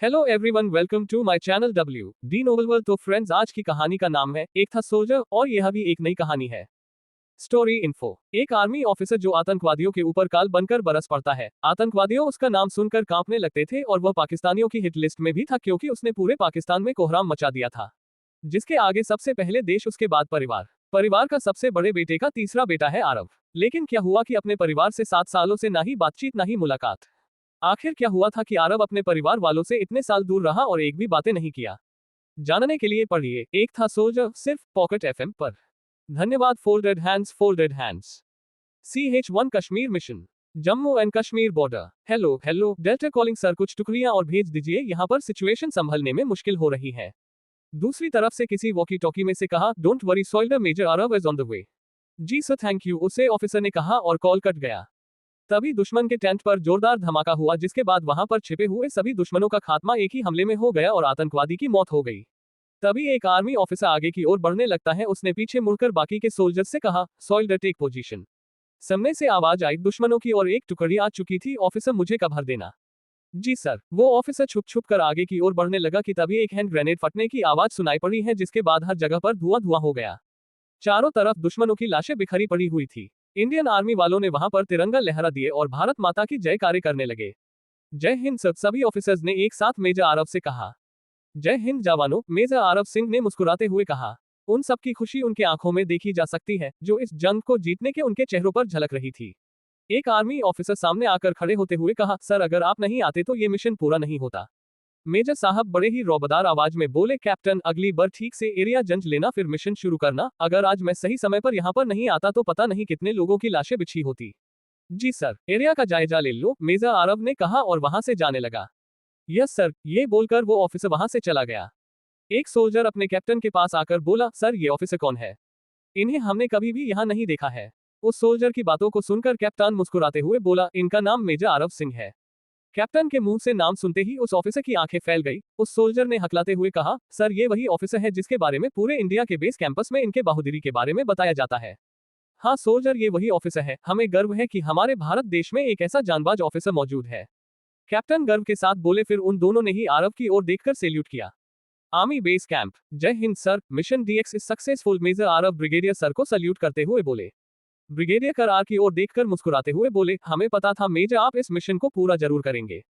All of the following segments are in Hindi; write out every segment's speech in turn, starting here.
Hello everyone, welcome to my channel W D novel. तो फ्रेंड्स, आज की कहानी का नाम है एक था सोल्जर और यह भी एक नई कहानी है। Story info. एक आर्मी ऑफिसर जो आतंकवादियों के ऊपर काल बनकर बरस पड़ता है। आतंकवादियों उसका नाम सुनकर कांपने लगते थे और वह पाकिस्तानियों की हिट लिस्ट में भी था क्योंकि उसने पूरे पाकिस्तान में कोहराम मचा दिया था। जिसके आगे सबसे पहले देश, उसके बाद परिवार। परिवार का सबसे बड़े बेटे का तीसरा बेटा है आरव। लेकिन क्या हुआ कि अपने परिवार से 7 सालों से ना ही बातचीत ना ही मुलाकात। आखिर क्या हुआ था कि आरव अपने परिवार वालों से इतने साल दूर रहा और एक भी बातें नहीं किया। जानने के लिए पढ़िए एक था सोल्जर, सिर्फ पॉकेट एफएम पर। धन्यवाद। Folded hands, folded hands. CH1 Kashmir mission, Jammu and Kashmir border. Hello hello delta calling sir, कुछ टुकड़ियां और भेज दीजिए, यहाँ पर सिचुएशन संभलने में मुश्किल हो रही है। दूसरी तरफ से किसी वॉकी टॉकी में से कहा, don't worry soldier, major Aarav is on the way. जी सर, थैंक यू, उसे ऑफिसर ने कहा और कॉल कट गया। तभी दुश्मन के टेंट पर जोरदार धमाका हुआ, जिसके बाद वहां पर छिपे हुए सभी दुश्मनों का खात्मा एक ही हमले में हो गया और आतंकवादी की मौत हो गई। तभी एक आर्मी ऑफिसर आगे की ओर बढ़ने लगता है। उसने पीछे मुड़कर बाकी के सोल्जर्स से कहा, सोल्जर टेक पोजीशन। सामने से आवाज आई दुश्मनों की और एक टुकड़ी आ चुकी थी। ऑफिसर, मुझे कवर देना। जी सर। वो ऑफिसर छुप छुप कर आगे की ओर बढ़ने लगा कि तभी एक हैंड ग्रेनेड फटने की आवाज सुनाई पड़ी है, जिसके बाद हर जगह पर धुआं धुआं हो गया। चारों तरफ दुश्मनों की लाशें बिखरी पड़ी हुई थी। इंडियन आर्मी वालों ने वहां पर तिरंगा लहरा दिए और भारत माता की जयकारे करने लगे। जय हिंद सर, सभी ऑफिसर्स ने एक साथ मेजर आरव से कहा। जय हिंद जवानों, मेजर आरव सिंह ने मुस्कुराते हुए कहा। उन सबकी खुशी उनके आंखों में देखी जा सकती है, जो इस जंग को जीतने के उनके चेहरों पर झलक रही थी। एक आर्मी ऑफिसर सामने आकर खड़े होते हुए कहा, सर अगर आप नहीं आते तो ये मिशन पूरा नहीं होता। मेजर साहब बड़े ही रौबदार आवाज में बोले, कैप्टन अगली बार ठीक से एरिया जंच लेना, फिर मिशन शुरू करना। अगर आज मैं सही समय पर यहाँ पर नहीं आता तो पता नहीं कितने लोगों की लाशें बिछी होती। जी सर, एरिया का जायजा ले लो, मेजर आरव ने कहा और वहां से जाने लगा। यस सर, ये बोलकर वो ऑफिसर वहां से चला गया। एक सोल्जर अपने कैप्टन के पास आकर बोला, सर ये ऑफिसर कौन है? इन्हें हमने कभी भी यहाँ नहीं देखा है। उस सोल्जर की बातों को सुनकर कैप्टन मुस्कुराते हुए बोला, इनका नाम मेजर आरव सिंह है। कैप्टन के मुंह से नाम सुनते ही उस ऑफिसर की आंखें फैल गई। उस सोल्जर ने हकलाते हुए कहा, सर ये वही ऑफिसर है जिसके बारे में पूरे इंडिया के बेस कैंपस में इनके बहादुरी के बारे में बताया जाता है। हाँ सोल्जर, ये वही ऑफिसर है। हमें गर्व है कि हमारे भारत देश में एक ऐसा जानबाज ऑफिसर मौजूद है। कैप्टन गर्व के साथ बोले। फिर उन दोनों ने ही आरव की ओर देखकर सैल्यूट किया। Army base camp. जय Hind sir, mission DX is successful. Major Aarav brigadier sir को सल्यूट करते हुए बोले। ब्रिगेडियर कर आर की ओर देखकर मुस्कुराते हुए बोले, हमें पता था मेजर, आप इस मिशन को पूरा जरूर करेंगे।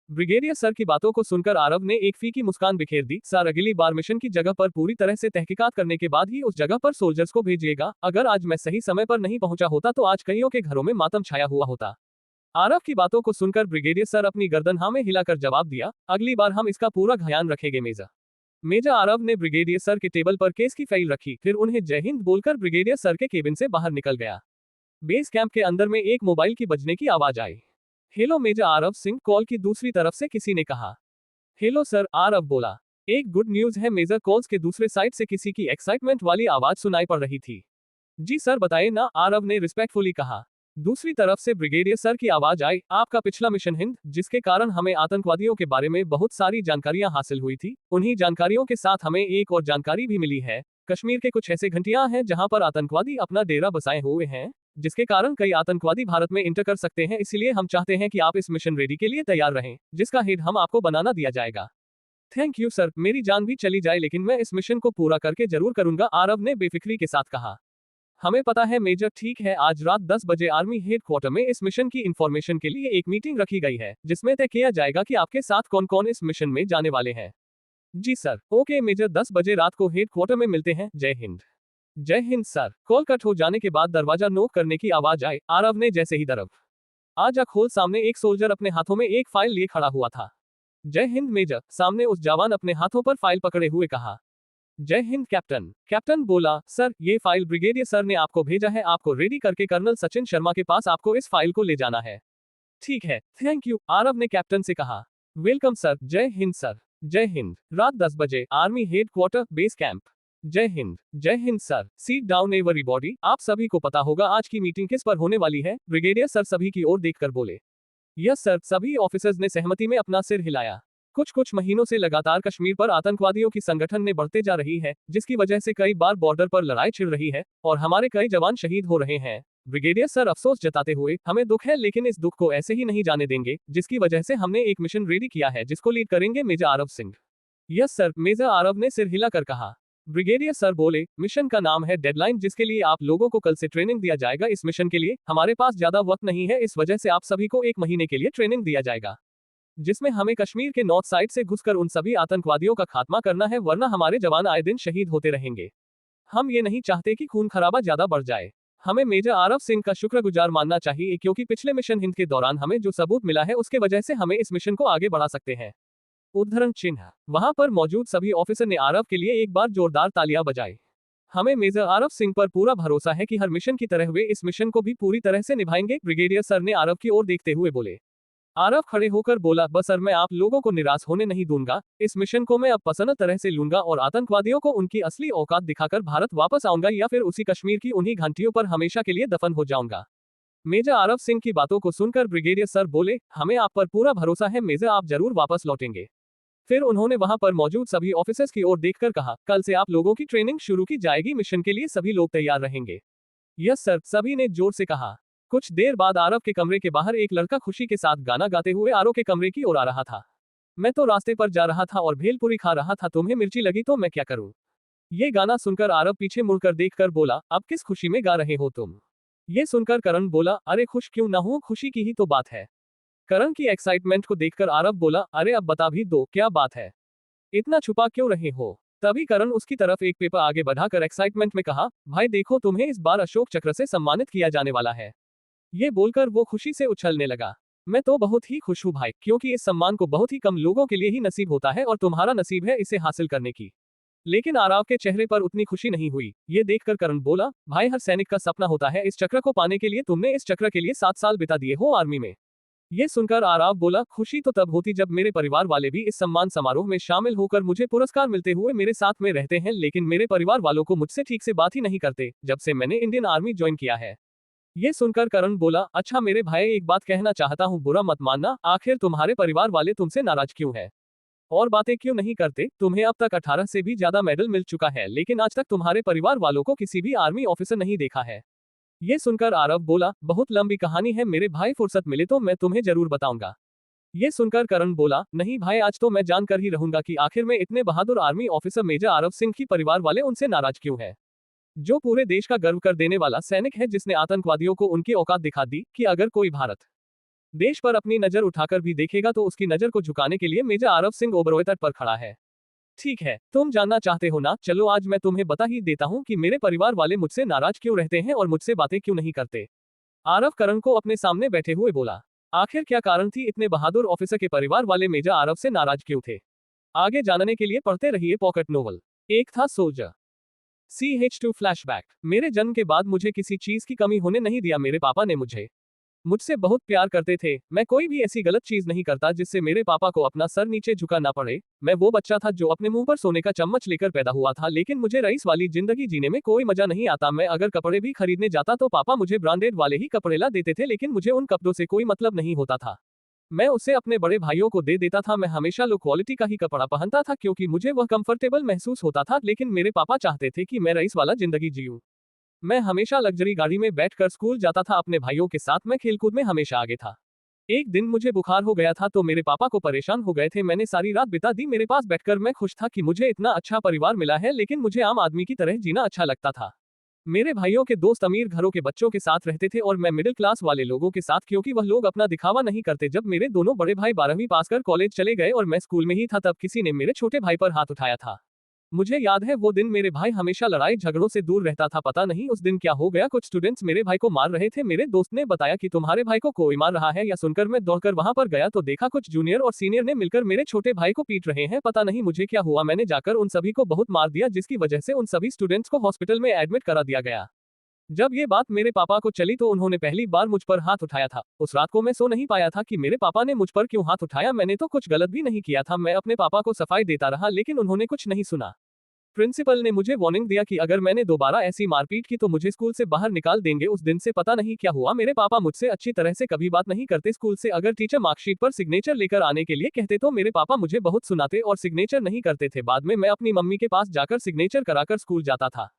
ब्रिगेडियर सर की बातों को सुनकर आरव ने एक फीकी मुस्कान बिखेर दी। सर अगली बार मिशन की जगह पर पूरी तरह से तहकीकात करने के बाद ही उस जगह पर सोल्जर्स को भेजिएगा। अगर आज मैं सही समय पर नहीं पहुंचा होता तो आज कईयों के घरों में मातम छाया हुआ होता। आरव की बातों को सुनकर ब्रिगेडियर सर अपनी गर्दन हाँ में हिलाकर जवाब दिया, अगली बार हम इसका पूरा ध्यान रखेंगे मेजर। मेजर आरव ने ब्रिगेडियर सर के टेबल पर केस की फाइल रखी, फिर उन्हें जय हिंद बोलकर ब्रिगेडियर सर के केबिन से बाहर निकल गया। बेस कैंप के अंदर में एक मोबाइल की बजने की आवाज आई। Hello major Aarav Singh, call की दूसरी तरफ से किसी ने कहा। हेलो सर, आरव बोला। एक गुड न्यूज है मेजर, कॉल्स के दूसरे साइड से किसी की एक्साइटमेंट वाली आवाज सुनाई पड़ रही थी। जी सर बताइए ना, आरव ने रिस्पेक्टफुली कहा। दूसरी तरफ से ब्रिगेडियर सर की आवाज आई, आपका पिछला मिशन हिंद, जिसके कारण हमें आतंकवादियों के बारे में बहुत सारी जानकारियां हासिल हुई थी, उन्हीं जानकारियों के साथ हमें एक और जानकारी भी मिली है। कश्मीर के कुछ ऐसे घंटियां हैं जहां पर आतंकवादी अपना डेरा बसाए हुए हैं, जिसके कारण कई आतंकवादी भारत में इंटर कर सकते हैं। इसीलिए हम चाहते हैं कि आप इस मिशन रेडी के लिए तैयार रहें, जिसका हेड हम आपको बनाना दिया जाएगा। थैंक यू सर, मेरी जान भी चली जाए लेकिन मैं इस मिशन को पूरा करके जरूर करूंगा, आरव ने बेफिक्री के साथ कहा। हमें पता है मेजर, ठीक है, आज रात 10 बजे आर्मी हेडक्वार्टर में इस मिशन की इंफॉर्मेशन के लिए एक मीटिंग रखी गई है, जिसमें तय किया जाएगा कि आपके साथ कौन कौन इस मिशन में जाने वाले हैं। जी सर। ओके मेजर, 10 बजे रात को हेडक्वार्टर में मिलते हैं। जय हिंद। जय हिंद सर। कॉल कट हो जाने के बाद दरवाजा नॉक करने की आवाज आई। आरव ने जैसे ही दरवाजा आजा खोल, सामने एक सोल्जर अपने हाथों में एक फाइल लिए खड़ा हुआ था। जय हिंद मेजर, सामने उस जवान अपने हाथों पर फाइल पकड़े हुए कहा। जय हिंद कैप्टन। कैप्टन बोला, सर ये फाइल ब्रिगेडियर सर ने आपको भेजा है, आपको रेडी करके कर्नल सचिन शर्मा के पास आपको इस फाइल को ले जाना है। ठीक है, थैंक यू, आरव ने कैप्टन से कहा। Welcome sir. जय हिंद सर। जय हिंद। रात 10 बजे आर्मी हेडक्वार्टर बेस कैंप। जय हिंद। जय Hind sir. Seat down everybody. आप सभी को पता होगा आज की मीटिंग किस पर होने वाली है? ब्रिगेडियर सर सभी की ओर देखकर बोले। यस सर, सभी ऑफिसर्स ने सहमति में अपना सिर हिलाया। कुछ महीनों से लगातार कश्मीर पर आतंकवादियों की संगठन ने बढ़ते जा रही है, जिसकी वजह से कई बार बॉर्डर पर लड़ाई छिड़ रही है और हमारे कई जवान शहीद हो रहे हैं। ब्रिगेडियर सर अफसोस जताते हुए, हमें दुख है लेकिन इस दुख को ऐसे ही नहीं जाने देंगे, जिसकी वजह से हमने एक मिशन रेडी किया है जिसको लीड करेंगे major Aarav Singh. Yes sir, major Aarav ने सिर हिलाकर कहा। ब्रिगेडियर सर बोले, मिशन का नाम है डेडलाइन, जिसके लिए आप लोगों को कल से ट्रेनिंग दिया जाएगा। इस मिशन के लिए हमारे पास ज्यादा वक्त नहीं है, इस वजह से आप सभी को 1 महीने के लिए ट्रेनिंग दिया जाएगा, जिसमें हमें कश्मीर के नॉर्थ साइड से घुसकर उन सभी आतंकवादियों का खात्मा करना है, वरना हमारे जवान आए दिन शहीद होते रहेंगे। हम ये नहीं चाहते कि खून खराबा ज्यादा बढ़ जाए। हमें मेजर आरव सिंह का शुक्रगुजार मानना चाहिए, क्योंकि पिछले मिशन हिंद के दौरान हमें जो सबूत मिला है उसके वजह से हमें इस मिशन को आगे बढ़ा सकते हैं। उद्धरण चिन्ह। वहां पर मौजूद सभी ऑफिसर ने आरव के लिए एक बार जोरदार तालियां बजाई। हमें मेजर आरव सिंह पर पूरा भरोसा है कि हर मिशन की तरह वे इस मिशन को भी पूरी तरह से निभाएंगे। ब्रिगेडियर सर ने आरव की ओर देखते हुए बोले। आरव खड़े होकर बोला, बस सर, मैं आप लोगों को निराश होने नहीं दूंगा। इस मिशन को मैं अब पसंद तरह से लूंगा और आतंकवादियों को उनकी असली औकात दिखाकर भारत वापस आऊंगा, या फिर उसी कश्मीर की उन्हीं घंटियों पर हमेशा के लिए दफन हो जाऊंगा। मेजर आरव सिंह की बातों को सुनकर ब्रिगेडियर सर बोले, हमें आप पर पूरा भरोसा है मेजर, आप जरूर वापस लौटेंगे। फिर उन्होंने वहां पर मौजूद सभी ऑफिसर्स की ओर देखकर कहा, कल से आप लोगों की ट्रेनिंग शुरू की जाएगी, मिशन के लिए सभी लोग तैयार रहेंगे। यस सर, सभी ने जोर से कहा। कुछ देर बाद आरव के कमरे के बाहर एक लड़का खुशी के साथ गाना गाते हुए आरव के कमरे की ओर आ रहा था। मैं तो रास्ते पर जा रहा था और भेलपुरी खा रहा था, तुम्हें मिर्ची लगी तो मैं क्या करूं। ये गाना सुनकर आरव पीछे मुड़कर देखकर बोला, अब किस खुशी में गा रहे हो तुम। ये सुनकर करण बोला, अरे खुश क्यों ना हूं, खुशी की ही तो बात है। करण की एक्साइटमेंट को देखकर आरव बोला, अरे अब बता भी दो, क्या बात है, इतना छुपा क्यों रहे हो। तभी करण उसकी तरफ एक पेपर आगे बढ़ाकर एक्साइटमेंट में कहा, भाई देखो, तुम्हें इस बार अशोक चक्र से सम्मानित किया जाने वाला है। ये बोलकर वो खुशी से उछलने लगा। मैं तो बहुत ही खुश हूँ भाई, क्योंकि इस सम्मान को बहुत ही कम लोगों के लिए ही नसीब होता है और तुम्हारा नसीब है इसे हासिल करने की। लेकिन आरव के चेहरे पर उतनी खुशी नहीं हुई। ये देखकर करण बोला, भाई हर सैनिक का सपना होता है इस चक्र को पाने के लिए, तुमने इस चक्र के लिए 7 साल बिता दिए हो आर्मी में। ये सुनकर आरव बोला, खुशी तो तब होती जब मेरे परिवार वाले भी इस सम्मान समारोह में शामिल होकर मुझे पुरस्कार मिलते हुए मेरे साथ में रहते हैं, लेकिन मेरे परिवार वालों को मुझसे ठीक से बात ही नहीं करते जब से मैंने इंडियन आर्मी ज्वाइन किया है। ये सुनकर करण बोला, अच्छा मेरे भाई, एक बात कहना चाहता हूँ, बुरा मत मानना, आखिर तुम्हारे परिवार वाले तुमसे नाराज क्यों है और बातें क्यों नहीं करते। तुम्हें अब तक 18 से भी ज्यादा मेडल मिल चुका है, लेकिन आज तक तुम्हारे परिवार वालों को किसी भी आर्मी ऑफिसर नहीं देखा है। ये सुनकर आरव बोला, बहुत लंबी कहानी है मेरे भाई, फुर्सत मिले तो मैं तुम्हें जरूर बताऊंगा। ये सुनकर करण बोला, नहीं भाई, आज तो मैं जानकर ही रहूंगा कि आखिर में इतने बहादुर army officer major Aarav Singh की परिवार वाले उनसे नाराज क्यों है, जो पूरे देश का गर्व कर देने वाला सैनिक है, जिसने आतंकवादियों को उनकी औकात दिखा दी कि अगर कोई भारत देश पर अपनी नजर उठाकर भी देखेगा तो उसकी नजर को झुकाने के लिए मेजर आरव सिंह ओबरॉय तट पर खड़ा है। ठीक है, तुम जानना चाहते हो ना, चलो आज मैं तुम्हें बता ही देता हूँ कि मेरे परिवार वाले मुझसे नाराज क्यों रहते हैं और मुझसे बातें क्यों नहीं करते। आरव करण को अपने सामने बैठे हुए बोला, आखिर क्या कारण थी इतने बहादुर ऑफिसर के परिवार वाले मेजर आरव से नाराज क्यों थे। आगे जानने के लिए पढ़ते रहिए पॉकेट नोवेल एक था सोल्जर। CH2 flashback. मेरे जन्म के बाद मुझे किसी चीज की कमी होने नहीं दिया। मेरे पापा ने मुझसे बहुत प्यार करते थे। मैं कोई भी ऐसी गलत चीज नहीं करता जिससे मेरे पापा को अपना सर नीचे झुका ना पड़े। मैं वो बच्चा था जो अपने मुंह पर सोने का चम्मच लेकर पैदा हुआ था, लेकिन मुझे रईस वाली जिंदगी जीने में कोई मजा नहीं आता। मैं अगर कपड़े भी खरीदने जाता तो पापा मुझे ब्रांडेड वाले ही कपड़े ला देते थे, लेकिन मुझे उन कपड़ों से कोई मतलब नहीं होता था। मैं उसे अपने बड़े भाइयों को दे देता था। मैं हमेशा लो क्वालिटी का ही कपड़ा पहनता था क्योंकि मुझे वह कंफर्टेबल महसूस होता था, लेकिन मेरे पापा चाहते थे कि मैं रईस वाला जिंदगी जीऊं। मैं हमेशा लग्जरी गाड़ी में बैठकर स्कूल जाता था अपने भाइयों के साथ। मैं खेलकूद में हमेशा आगे था। एक दिन मुझे बुखार हो गया था तो मेरे पापा को परेशान हो गए थे। मैंने सारी रात बिता दी मेरे पास बैठकर। मैं खुश था कि मुझे इतना अच्छा परिवार मिला है, लेकिन मुझे आम आदमी की तरह जीना अच्छा लगता था। मेरे भाइयों के दोस्त अमीर घरों के बच्चों के साथ रहते थे और मैं मिडिल क्लास वाले लोगों के साथ, क्योंकि वह लोग अपना दिखावा नहीं करते। जब मेरे दोनों बड़े भाई 12वीं पास कर कॉलेज चले गए और मैं स्कूल में ही था, तब किसी ने मेरे छोटे भाई पर हाथ उठाया था। मुझे याद है वो दिन। मेरे भाई हमेशा लड़ाई झगड़ों से दूर रहता था। पता नहीं उस दिन क्या हो गया, कुछ स्टूडेंट्स मेरे भाई को मार रहे थे। मेरे दोस्त ने बताया कि तुम्हारे भाई को कोई मार रहा है। या सुनकर मैं दौड़कर वहां पर गया तो देखा कुछ जूनियर और सीनियर ने मिलकर मेरे छोटे भाई को पीट रहे हैं। पता नहीं मुझे क्या हुआ, मैंने जाकर उन सभी को बहुत मार दिया, जिसकी वजह से उन सभी स्टूडेंट्स को हॉस्पिटल में एडमिट करा दिया गया। जब ये बात मेरे पापा को चली तो उन्होंने पहली बार मुझ पर हाथ उठाया था। उस रात को मैं सो नहीं पाया था कि मेरे पापा ने मुझ पर क्यों हाथ उठाया। मैंने तो कुछ गलत भी नहीं किया था। मैं अपने पापा को सफाई देता रहा, लेकिन उन्होंने कुछ नहीं सुना। प्रिंसिपल ने मुझे वार्निंग दिया कि अगर मैंने दोबारा ऐसी मारपीट की तो मुझे स्कूल से बाहर निकाल देंगे। उस दिन से पता नहीं क्या हुआ, मेरे पापा मुझसे अच्छी तरह से कभी बात नहीं करते। स्कूल से अगर टीचर मार्कशीट पर सिग्नेचर लेकर आने के लिए कहते तो मेरे पापा मुझे बहुत सुनाते और सिग्नेचर नहीं करते थे। बाद में मैं अपनी मम्मी के पास जाकर सिग्नेचर कराकर स्कूल जाता था।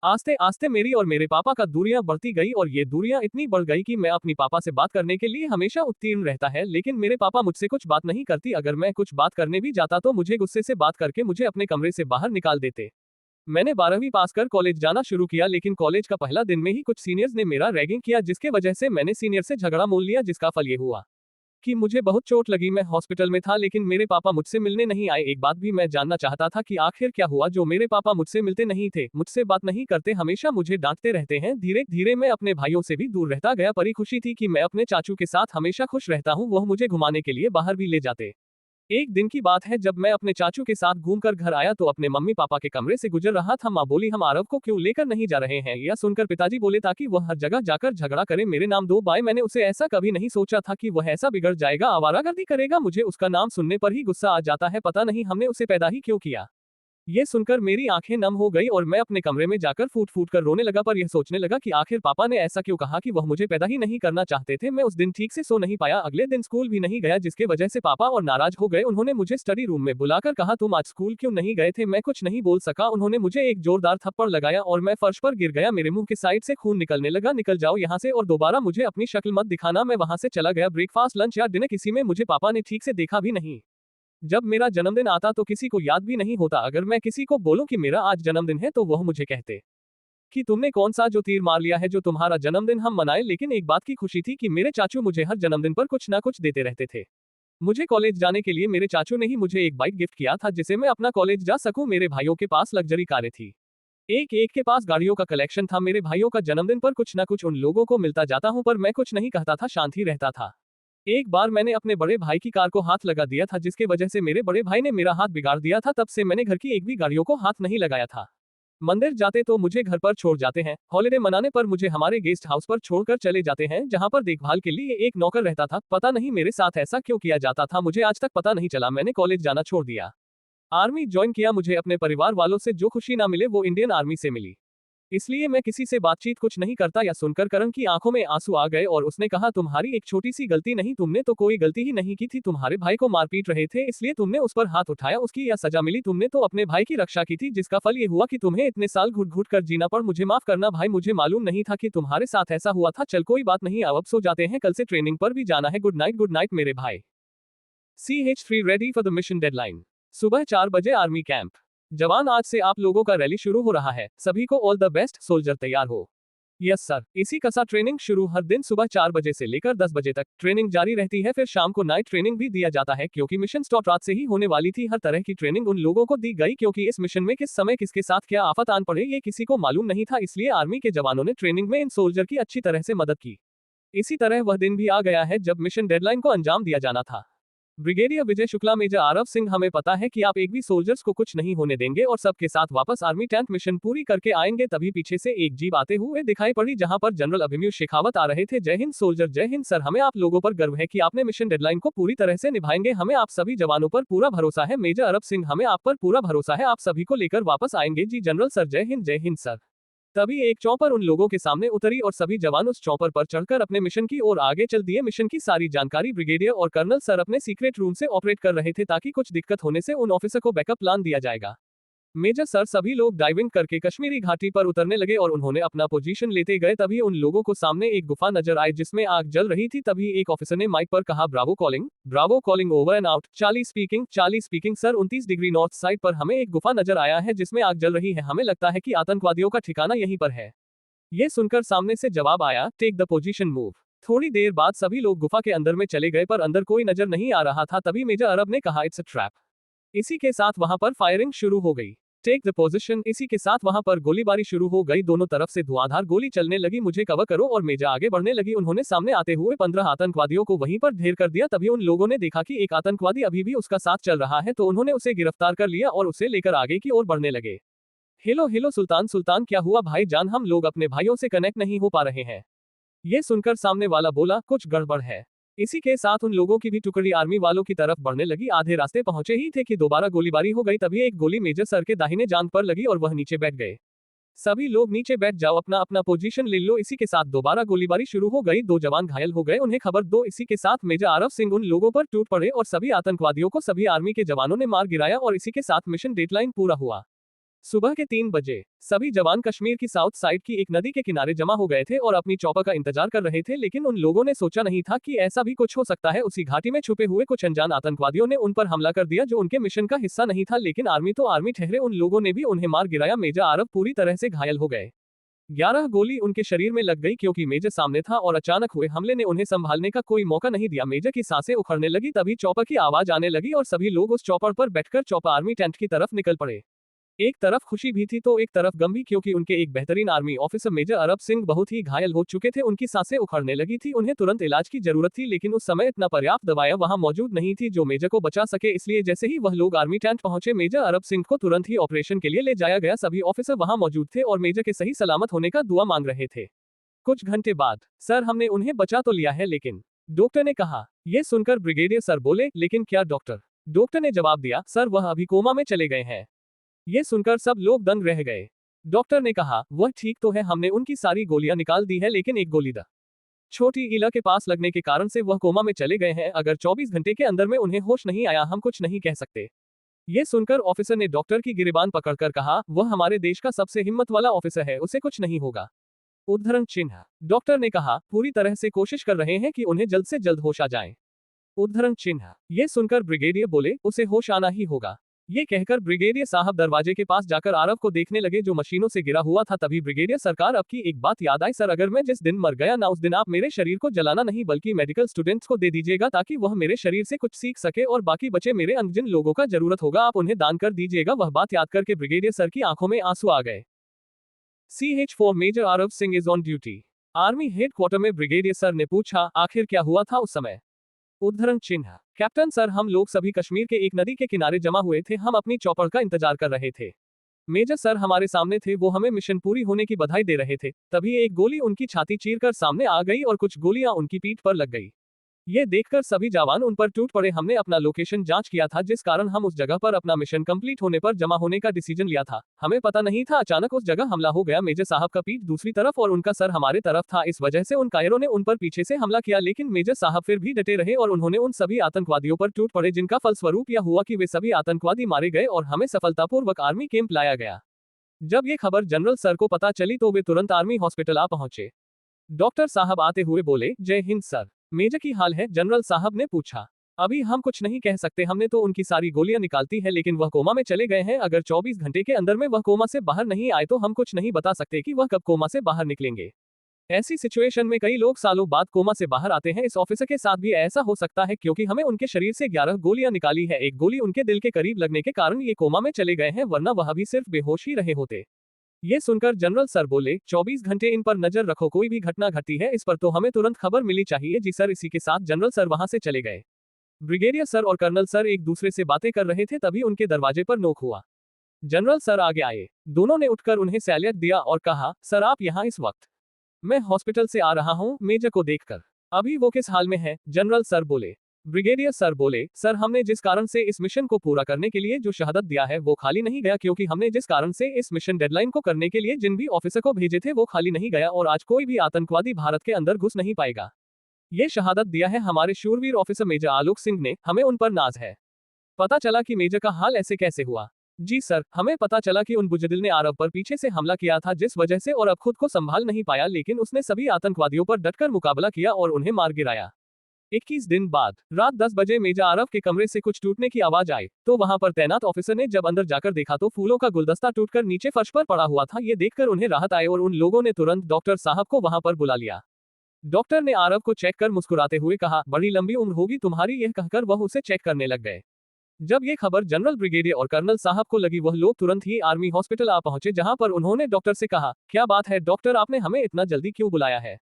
आस्ते आस्ते मेरी और मेरे पापा का दूरियां बढ़ती गई और ये दूरियां इतनी बढ़ गई कि मैं अपनी पापा से बात करने के लिए हमेशा उत्तीर्ण रहता है, लेकिन मेरे पापा मुझसे कुछ बात नहीं करती। अगर मैं कुछ बात करने भी जाता तो मुझे गुस्से से बात करके मुझे अपने कमरे से बाहर निकाल देते। मैंने 12वीं पास कर कॉलेज जाना शुरू किया, लेकिन कॉलेज का पहला दिन में ही कुछ सीनियर्स ने मेरा रैगिंग किया, जिसके वजह से मैंने सीनियर से झगड़ा मोल लिया, जिसका फल ये हुआ कि मुझे बहुत चोट लगी। मैं हॉस्पिटल में था, लेकिन मेरे पापा मुझसे मिलने नहीं आए। एक बात भी मैं जानना चाहता था कि आखिर क्या हुआ जो मेरे पापा मुझसे मिलते नहीं थे, मुझसे बात नहीं करते, हमेशा मुझे डांटते रहते हैं। धीरे धीरे मैं अपने भाइयों से भी दूर रहता गया। परी खुशी थी कि मैं अपने चाचू के साथ हमेशा खुश रहता हूँ, वह मुझे घुमाने के लिए बाहर भी ले जाते। एक दिन की बात है, जब मैं अपने चाचू के साथ घूमकर घर आया तो अपने मम्मी पापा के कमरे से गुजर रहा था। माँ बोली, हम आरव को क्यों लेकर नहीं जा रहे हैं? यह सुनकर पिताजी बोले, ताकि वह हर जगह जाकर झगड़ा करे, मेरे नाम दो बाय। मैंने उसे ऐसा कभी नहीं सोचा था कि वह ऐसा बिगड़ जाएगा, आवारागर्दी करेगा। मुझे उसका नाम सुनने पर ही गुस्सा आ जाता है, पता नहीं हमने उसे पैदा ही क्यों किया। ये सुनकर मेरी आंखें नम हो गई और मैं अपने कमरे में जाकर फूट फूट कर रोने लगा। पर यह सोचने लगा कि आखिर पापा ने ऐसा क्यों कहा कि वह मुझे पैदा ही नहीं करना चाहते थे। मैं उस दिन ठीक से सो नहीं पाया, अगले दिन स्कूल भी नहीं गया, जिसके वजह से पापा और नाराज हो गए। उन्होंने मुझे स्टडी रूम में बुलाकर कहा, तुम आज स्कूल क्यों नहीं गए थे? मैं कुछ नहीं बोल सका। उन्होंने मुझे एक जोरदार थप्पड़ लगाया और मैं फर्श पर गिर गया। मेरे मुंह के साइड से खून निकलने लगा। निकल जाओ यहाँ से और दोबारा मुझे अपनी शक्ल मत दिखाना। मैं वहां से चला गया। ब्रेकफास्ट, लंच या डिनर किसी में मुझे पापा ने ठीक से देखा भी नहीं। जब मेरा जन्मदिन आता तो किसी को याद भी नहीं होता। अगर मैं किसी को बोलूं कि मेरा आज जन्मदिन है तो वह मुझे कहते कि तुमने कौन सा जो तीर मार लिया है जो तुम्हारा जन्मदिन हम मनाए। लेकिन एक बात की खुशी थी कि मेरे चाचू मुझे हर जन्मदिन पर कुछ ना कुछ देते रहते थे। मुझे कॉलेज जाने के लिए मेरे चाचू ने ही मुझे एक बाइक गिफ्ट किया था, जिसे मैं अपना कॉलेज जा सकूं। मेरे भाइयों के पास लग्जरी कारें थी, एक एक के पास गाड़ियों का कलेक्शन था। मेरे भाइयों का जन्मदिन पर कुछ ना कुछ उन लोगों को मिलता जाता हूं, पर मैं कुछ नहीं कहता था, शांत ही रहता था। एक बार मैंने अपने बड़े भाई की कार को हाथ लगा दिया था, जिसके वजह से मेरे बड़े भाई ने मेरा हाथ बिगाड़ दिया था। तब से मैंने घर की एक भी गाड़ियों को हाथ नहीं लगाया था। मंदिर जाते तो मुझे घर पर छोड़ जाते हैं, हॉलिडे मनाने पर मुझे हमारे गेस्ट हाउस पर छोड़कर चले जाते हैं, जहां पर देखभाल के लिए एक नौकर रहता था। पता नहीं मेरे साथ ऐसा क्यों किया जाता था, मुझे आज तक पता नहीं चला। मैंने कॉलेज जाना छोड़ दिया, आर्मी ज्वाइन किया। मुझे अपने परिवार वालों से जो खुशी ना मिले वो इंडियन आर्मी से मिली, इसलिए मैं किसी से बातचीत कुछ नहीं करता। या सुनकर करण की आंखों में आंसू आ गए और उसने कहा, तुम्हारी एक छोटी सी गलती नहीं, तुमने तो कोई गलती ही नहीं की थी। तुम्हारे भाई को मारपीट रहे थे, इसलिए तुमने उस पर हाथ उठाया, उसकी यह सजा मिली। तुमने तो अपने भाई की रक्षा की थी, जिसका फल ये हुआ कि तुम्हें इतने साल घुट घुट कर जीना पड़। मुझे माफ करना भाई, मुझे मालूम नहीं था कि तुम्हारे साथ ऐसा हुआ था। चल कोई बात नहीं, अब सो जाते हैं, कल से ट्रेनिंग पर भी जाना है। गुड नाइट मेरे भाई। CH3 ready for the mission deadline. सुबह 4 बजे आर्मी कैंप। जवान, आज से आप लोगों का रैली शुरू हो रहा है, सभी को ऑल द बेस्ट। सोल्जर तैयार हो? Yes sir. इसी का साथ ट्रेनिंग शुरू। हर दिन सुबह 4 बजे से लेकर 10 बजे तक ट्रेनिंग जारी रहती है, फिर शाम को नाइट ट्रेनिंग भी दिया जाता है, क्योंकि मिशन स्टार्ट रात से ही होने वाली थी। हर तरह की ट्रेनिंग उन लोगों को दी गई, क्योंकि इस मिशन में किस समय किसके साथ क्या आफत आन पड़े ये किसी को मालूम नहीं था, इसलिए आर्मी के जवानों ने ट्रेनिंग में इन सोल्जर की अच्छी तरह से मदद की। इसी तरह वह दिन भी आ गया है जब मिशन डेडलाइन को अंजाम दिया जाना था। ब्रिगेडियर विजय शुक्ला, मेजर आरव सिंह, हमें पता है कि आप एक भी सोल्जर्स को कुछ नहीं होने देंगे और सबके साथ वापस आर्मी टेंथ मिशन पूरी करके आएंगे। तभी पीछे से एक जीप आते हुए दिखाई पड़ी, जहां पर जनरल अभिमन्यु शेखावत आ रहे थे। जय हिंद सोल्जर, जय हिंद सर। हमें आप लोगों पर गर्व है कि आपने मिशन डेडलाइन को पूरी तरह से निभाएंगे। हमें आप सभी जवानों पर पूरा भरोसा है। मेजर अरब सिंह, हमें आप पर पूरा भरोसा है, आप सभी को लेकर वापस आएंगे। जी जनरल सर, जय हिंद सर। तभी एक चौपर उन लोगों के सामने उतरी और सभी जवान उस चौपर पर चढ़कर अपने मिशन की ओर आगे चल दिए। मिशन की सारी जानकारी ब्रिगेडियर और कर्नल सर अपने सीक्रेट रूम से ऑपरेट कर रहे थे, ताकि कुछ दिक्कत होने से उन ऑफिसर को बैकअप प्लान दिया जाएगा। मेजर सर, सभी लोग डाइविंग करके कश्मीरी घाटी पर उतरने लगे और उन्होंने अपना पोजीशन लेते गए। तभी उन लोगों को सामने एक गुफा नजर आई, जिसमें आग जल रही थी। तभी एक ऑफिसर ने माइक पर कहा, Bravo calling over and out. Charlie speaking sir, 29 degree north side पर हमें एक गुफा नजर आया है जिसमें आग जल रही है, हमें लगता है कि आतंकवादियों का ठिकाना यहीं पर है। ये सुनकर सामने से जवाब आया, टेक द पोजीशन, मूव। थोड़ी देर बाद सभी लोग गुफा के अंदर में चले गए, पर अंदर कोई नजर नहीं आ रहा था। तभी मेजर अरब ने कहा, इट्स अ ट्रैप। इसी के साथ वहां पर फायरिंग शुरू हो गई। Take the position. इसी के साथ वहां पर गोलीबारी शुरू हो गई। दोनों तरफ से धुआंधार गोली चलने लगी। मुझे कवर करो, और मेजर आगे बढ़ने लगी। उन्होंने सामने आते हुए 15 आतंकवादियों को वहीं पर ढेर कर दिया। तभी उन लोगों ने देखा कि एक आतंकवादी अभी भी उसका साथ चल रहा है, तो उन्होंने उसे गिरफ्तार कर लिया और उसे लेकर आगे की ओर बढ़ने लगे। हेलो सुल्तान, क्या हुआ भाई जान? हम लोग अपने भाइयों से कनेक्ट नहीं हो पा रहे हैं। ये सुनकर सामने वाला बोला, कुछ गड़बड़ है। इसी के साथ उन लोगों की भी टुकड़ी आर्मी वालों की तरफ बढ़ने लगी। आधे रास्ते पहुंचे ही थे कि दोबारा गोलीबारी हो गई। तभी एक गोली मेजर सर के दाहिने जांघ पर लगी और वह नीचे बैठ गए। सभी लोग नीचे बैठ जाओ, अपना अपना पोजीशन ले लो। इसी के साथ दोबारा गोलीबारी शुरू हो गई। 2 जवान घायल हो गए, उन्हें खबर दो। इसी के साथ मेजर आरव सिंह उन लोगों पर टूट पड़े और सभी आतंकवादियों को सभी आर्मी के जवानों ने मार गिराया और इसी के साथ मिशन डेडलाइन पूरा हुआ। सुबह के 3 बजे सभी जवान कश्मीर की साउथ साइड की एक नदी के किनारे जमा हो गए थे और अपनी चॉपर का इंतजार कर रहे थे, लेकिन उन लोगों ने सोचा नहीं था कि ऐसा भी कुछ हो सकता है। उसी घाटी में छुपे हुए कुछ अनजान आतंकवादियों ने उन पर हमला कर दिया जो उनके मिशन का हिस्सा नहीं था, लेकिन आर्मी तो आर्मी ठहरे, उन लोगों ने भी उन्हें मार गिराया। मेजर आरव पूरी तरह से घायल हो गए। 11 गोली उनके शरीर में लग गई क्योंकि मेजर सामने था और अचानक हुए हमले ने उन्हें संभालने का कोई मौका नहीं दिया। मेजर की सांसें उखड़ने लगी, तभी चॉपर की आवाज आने लगी और सभी लोग उस चॉपर पर बैठकर चॉपर आर्मी टेंट की तरफ निकल पड़े। एक तरफ खुशी भी थी तो एक तरफ गम भी, क्योंकि उनके एक बेहतरीन आर्मी ऑफिसर मेजर अरब सिंह बहुत ही घायल हो चुके थे। उनकी सांसें उखड़ने लगी थी, उन्हें तुरंत इलाज की जरूरत थी, लेकिन उस समय इतना पर्याप्त दवाएं वहां मौजूद नहीं थी जो मेजर को बचा सके। इसलिए जैसे ही वह लोग आर्मी टेंट पहुंचे, मेजर अरब सिंह को तुरंत ही ऑपरेशन के लिए ले जाया गया। सभी ऑफिसर वहां मौजूद थे और मेजर के सही सलामत होने का दुआ मांग रहे थे। कुछ घंटे बाद, सर हमने उन्हें बचा तो लिया है, लेकिन डॉक्टर ने कहा। यह सुनकर ब्रिगेडियर सर बोले, लेकिन क्या डॉक्टर? डॉक्टर ने जवाब दिया, सर वह अभी कोमा में चले गए हैं। ये सुनकर सब लोग दंग रह गए। डॉक्टर ने कहा, वह ठीक तो है, हमने उनकी सारी गोलियां निकाल दी है, लेकिन एक गोली छोटी इला के पास लगने के कारण से वह कोमा में चले गए हैं। अगर 24 घंटे के अंदर में उन्हें होश नहीं आया, हम कुछ नहीं कह सकते। ये सुनकर ऑफिसर ने डॉक्टर की गिरेबान पकड़कर कहा, वह हमारे देश का सबसे हिम्मत वाला ऑफिसर है, उसे कुछ नहीं होगा। उद्धरण चिन्ह। डॉक्टर ने कहा, पूरी तरह से कोशिश कर रहे हैं कि उन्हें जल्द से जल्द होश आ जाए। उद्धरण चिन्ह। ये सुनकर ब्रिगेडियर बोले, उसे होश आना ही होगा। ये कहकर ब्रिगेडियर साहब दरवाजे के पास जाकर आरव को देखने लगे जो मशीनों से गिरा हुआ था। तभी ब्रिगेडियर सरकार, अब की एक बात याद आई, सर अगर मैं जिस दिन मर गया ना, उस दिन आप मेरे शरीर को जलाना नहीं बल्कि मेडिकल स्टूडेंट्स को दे दीजिएगा, ताकि वह मेरे शरीर से कुछ सीख सके और बाकी बचे मेरे अंग जिन लोगों का जरूरत होगा आप उन्हें दान कर दीजिएगा। वह बात याद करके ब्रिगेडियर सर की आंखों में आंसू आ गए। CH4 major Aarav Singh is on duty. Army headquarter में ब्रिगेडियर सर ने पूछा, आखिर क्या हुआ था उस समय? उद्धरण चिन्ह। कैप्टन सर, हम लोग सभी कश्मीर के एक नदी के किनारे जमा हुए थे, हम अपनी चॉपर का इंतजार कर रहे थे। मेजर सर हमारे सामने थे, वो हमें मिशन पूरी होने की बधाई दे रहे थे। तभी एक गोली उनकी छाती चीरकर सामने आ गई और कुछ गोलियां उनकी पीठ पर लग गई। ये देखकर सभी जवान उन पर टूट पड़े। हमने अपना लोकेशन जांच किया था, जिस कारण हम उस जगह पर अपना मिशन कंप्लीट होने पर जमा होने का डिसीजन लिया था। हमें पता नहीं था अचानक उस जगह हमला हो गया। मेजर साहब का पीठ दूसरी तरफ और उनका सर हमारे तरफ था, इस वजह से उन कायरों ने उन पर पीछे से हमला किया, लेकिन मेजर साहब फिर भी डटे रहे और उन्होंने उन सभी आतंकवादियों पर टूट पड़े, जिनका फलस्वरूप यह हुआ कि वे सभी आतंकवादी मारे गए और हमें सफलतापूर्वक आर्मी कैंप लाया गया। जब ये खबर जनरल सर को पता चली तो वे तुरंत आर्मी हॉस्पिटल आ पहुंचे। डॉक्टर साहब आते हुए बोले, जय हिंद सर, मेजर की हाल है? जनरल साहब ने पूछा। अभी हम कुछ नहीं कह सकते, हमने तो उनकी सारी गोलियां निकालती है, लेकिन वह कोमा में चले गए हैं। अगर 24 घंटे के अंदर में वह कोमा से बाहर नहीं आए तो हम कुछ नहीं बता सकते कि वह कब कोमा से बाहर निकलेंगे। ऐसी सिचुएशन में कई लोग सालों बाद कोमा से बाहर आते हैं। इस ऑफिसर के साथ भी ऐसा हो सकता है, क्योंकि हमें उनके शरीर से 11 गोलियां निकाली है। एक गोली उनके दिल के करीब लगने के कारण ये कोमा में चले गए हैं, वरना वह भी सिर्फ बेहोश ही रहे होते। ये सुनकर जनरल सर बोले, 24 घंटे इन पर नजर रखो, कोई भी घटना घटती है इस पर तो हमें तुरंत खबर मिली चाहिए। जी सर। इसी के साथ जनरल सर वहां से चले गए। ब्रिगेडियर सर और कर्नल सर एक दूसरे से बातें कर रहे थे, तभी उनके दरवाजे पर नोक हुआ। जनरल सर आगे आए। दोनों ने उठकर उन्हें सैल्यूट दिया और कहा, सर आप यहाँ इस वक्त? मैं हॉस्पिटल से आ रहा हूँ मेजर को देखकर। अभी वो किस हाल में है? जनरल सर बोले। ब्रिगेडियर सर बोले, सर हमने जिस कारण से इस मिशन को पूरा करने के लिए जो शहादत दिया है वो खाली नहीं गया, क्योंकि हमने जिस कारण से इस मिशन डेडलाइन को करने के लिए जिन भी ऑफिसर को भेजे थे वो खाली नहीं गया, और आज कोई भी आतंकवादी भारत के अंदर घुस नहीं पाएगा। ये शहादत दिया है हमारे शूरवीर ऑफिसर मेजर आलोक सिंह ने, हमें उन पर नाज है। पता चला कि मेजर का हाल ऐसे कैसे हुआ? जी सर, हमें पता चला कि उन बुजदिल ने आरव पर पीछे से हमला किया था, जिस वजह से और अब खुद को संभाल नहीं पाया, लेकिन उसने सभी आतंकवादियों पर डटकर मुकाबला किया और उन्हें मार गिराया। 21 दिन बाद रात 10 बजे मेजर आरव के कमरे से कुछ टूटने की आवाज आई, तो वहां पर तैनात ऑफिसर ने जब अंदर जाकर देखा तो फूलों का गुलदस्ता टूटकर नीचे फर्श पर पड़ा हुआ था। ये देखकर उन्हें राहत आई और उन लोगों ने तुरंत डॉक्टर साहब को वहां पर बुला लिया। डॉक्टर ने आरव को चेक कर मुस्कुराते हुए कहा, बड़ी लंबी उम्र होगी तुम्हारी, यह कहकर वह उसे चेक करने लग गए। जब ये खबर जनरल ब्रिगेडियर और कर्नल साहब को लगी, वह लोग तुरंत ही आर्मी हॉस्पिटल आ पहुंचे, जहां पर उन्होंने डॉक्टर से कहा, क्या बात है डॉक्टर, आपने हमें इतना जल्दी क्यों बुलाया है?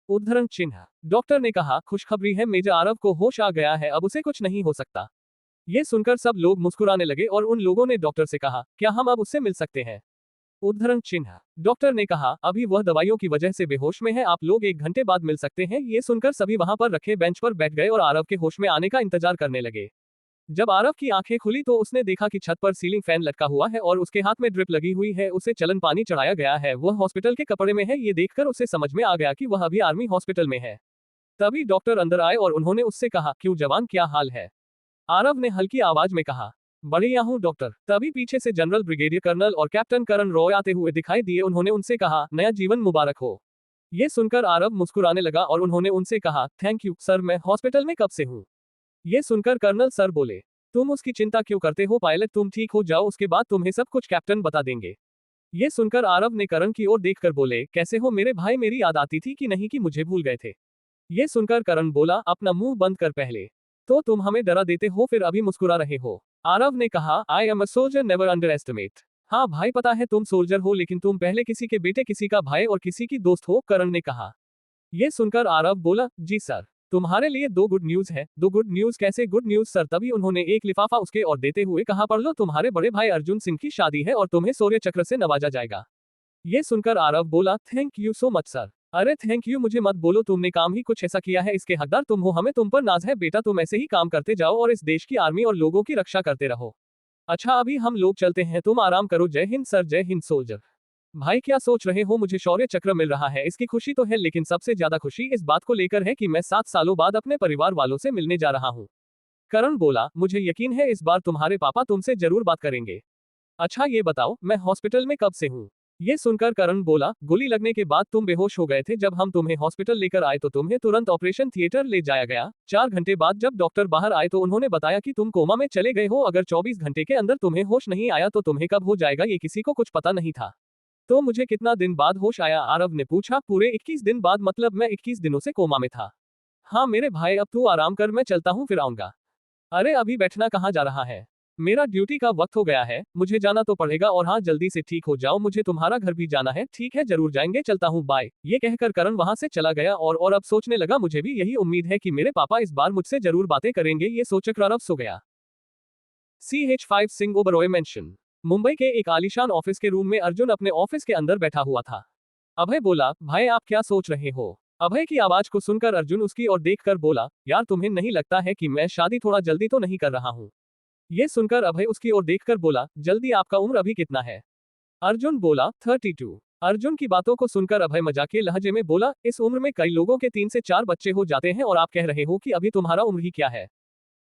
उद्धरण चिन्ह। डॉक्टर ने कहा, खुशखबरी है, मेजर आरव को होश आ गया है, अब उसे कुछ नहीं हो सकता। ये सुनकर सब लोग मुस्कुराने लगे और उन लोगों ने डॉक्टर से कहा, क्या हम अब उससे मिल सकते हैं? उद्धरण चिन्ह। डॉक्टर ने कहा, अभी वह दवाइयों की वजह से बेहोश में है, आप लोग 1 घंटे बाद मिल सकते हैं। ये सुनकर सभी वहां पर रखे बेंच पर बैठ गए और आरव के होश में आने का इंतजार करने लगे। जब आरव की आंखें खुली तो उसने देखा कि छत पर सीलिंग फैन लटका हुआ है और उसके हाथ में ड्रिप लगी हुई है, उसे चलन पानी चढ़ाया गया है, वह हॉस्पिटल के कपड़े में है। ये देखकर उसे समझ में आ गया कि वह अभी आर्मी हॉस्पिटल में है। तभी डॉक्टर अंदर आए और उन्होंने उससे कहा, क्यों जवान, क्या हाल है? आरव ने हल्की आवाज में कहा, बढ़िया हूँ डॉक्टर। तभी पीछे से जनरल ब्रिगेडियर कर्नल और कैप्टन करण रॉय आते हुए दिखाई दिए। उन्होंने उनसे कहा, नया जीवन मुबारक हो। ये सुनकर आरव मुस्कुराने लगा और उन्होंने उनसे कहा, थैंक यू सर, मैं हॉस्पिटल में कब से हूँ। ये सुनकर कर्नल सर बोले, तुम उसकी चिंता क्यों करते हो पायलट, तुम ठीक हो जाओ, उसके बाद तुम्हें सब कुछ कैप्टन बता देंगे। ये सुनकर आरव ने करण की ओर देखकर बोले, कैसे हो मेरे भाई, मेरी याद आती थी कि नहीं कि मुझे भूल गए थे। ये सुनकर करण बोला, अपना मुंह बंद कर पहले। तो तुम हमें डरा देते हो फिर अभी मुस्कुरा रहे हो। आरव ने कहा, I am a soldier, never under estimate. हाँ भाई पता है तुम सोल्जर हो, लेकिन तुम पहले किसी के बेटे, किसी का भाई और किसी की दोस्त हो, करण ने कहा। ये सुनकर आरव बोला, जी सर, तुम्हारे लिए दो गुड न्यूज है। दो गुड न्यूज कैसे गुड न्यूज सर। तभी उन्होंने एक लिफाफा उसके और देते हुए कहा, पढ़ लो, तुम्हारे बड़े भाई अर्जुन सिंह की शादी है और तुम्हें शौर्य चक्र से नवाजा जाएगा। ये सुनकर आरव बोला, thank you so much sir. अरे थैंक यू मुझे मत बोलो, तुमने काम ही कुछ ऐसा किया है, इसके हकदार तुम हो, हमें तुम पर नाज है बेटा, तुम ऐसे ही काम करते जाओ और इस देश की आर्मी और लोगों की रक्षा करते रहो। अच्छा अभी हम लोग चलते हैं, तुम आराम करो। जय हिंद सर, जय हिंद सोल्जर। भाई क्या सोच रहे हो, मुझे शौर्य चक्र मिल रहा है, इसकी खुशी तो है, लेकिन सबसे ज्यादा खुशी इस बात को लेकर है कि मैं 7 सालों बाद अपने परिवार वालों से मिलने जा रहा हूँ। करण बोला, मुझे यकीन है इस बार तुम्हारे पापा तुमसे जरूर बात करेंगे। अच्छा ये बताओ, मैं हॉस्पिटल में कब से हूँ। ये सुनकर करण बोला, गोली लगने के बाद तुम बेहोश हो गए थे, जब हम तुम्हें हॉस्पिटल लेकर आए तो तुम्हें तुरंत ऑपरेशन थिएटर ले जाया गया। 4 घंटे बाद जब डॉक्टर बाहर आए तो उन्होंने बताया कि तुम कोमा में चले गए हो। अगर 24 घंटे के अंदर तुम्हें होश नहीं आया तो तुम्हें कब हो जाएगा ये किसी को कुछ पता नहीं था। तो मुझे कितना दिन बाद होश आया, आरव ने पूछा। पूरे 21 दिन बाद, मतलब मैं 21 दिनों से कोमा में था। हाँ मेरे भाई, अब तू आराम कर, मैं चलता हूँ फिर आऊंगा। अरे अभी बैठना कहाँ जा रहा है, मेरा ड्यूटी का वक्त हो गया है, मुझे जाना तो पड़ेगा। और हाँ जल्दी से ठीक हो जाओ, मुझे तुम्हारा घर भी जाना है। ठीक है जरूर जाएंगे, चलता हूँ, बाय। ये कहकर करण वहां से चला गया और अब सोचने लगा, मुझे भी यही उम्मीद है कि मेरे पापा इस बार मुझसे जरूर बातें करेंगे। ये सोचकर आरव सो गया। CH5 Singh Oberoi mention. मुंबई के एक आलीशान ऑफिस के रूम में अर्जुन अपने ऑफिस के अंदर बैठा हुआ था। अभय बोला, भाई आप क्या सोच रहे हो। अभय की आवाज को सुनकर अर्जुन उसकी ओर देखकर बोला, यार तुम्हें नहीं लगता है कि मैं शादी थोड़ा जल्दी तो नहीं कर रहा हूँ। ये सुनकर अभय उसकी ओर देखकर बोला, जल्दी, आपका उम्र अभी कितना है। अर्जुन बोला, 32। अर्जुन की बातों को सुनकर अभय मजाकिये लहजे में बोला, इस उम्र में कई लोगों के 3 से 4 बच्चे हो जाते हैं और आप कह रहे हो कि अभी तुम्हारा उम्र ही क्या है।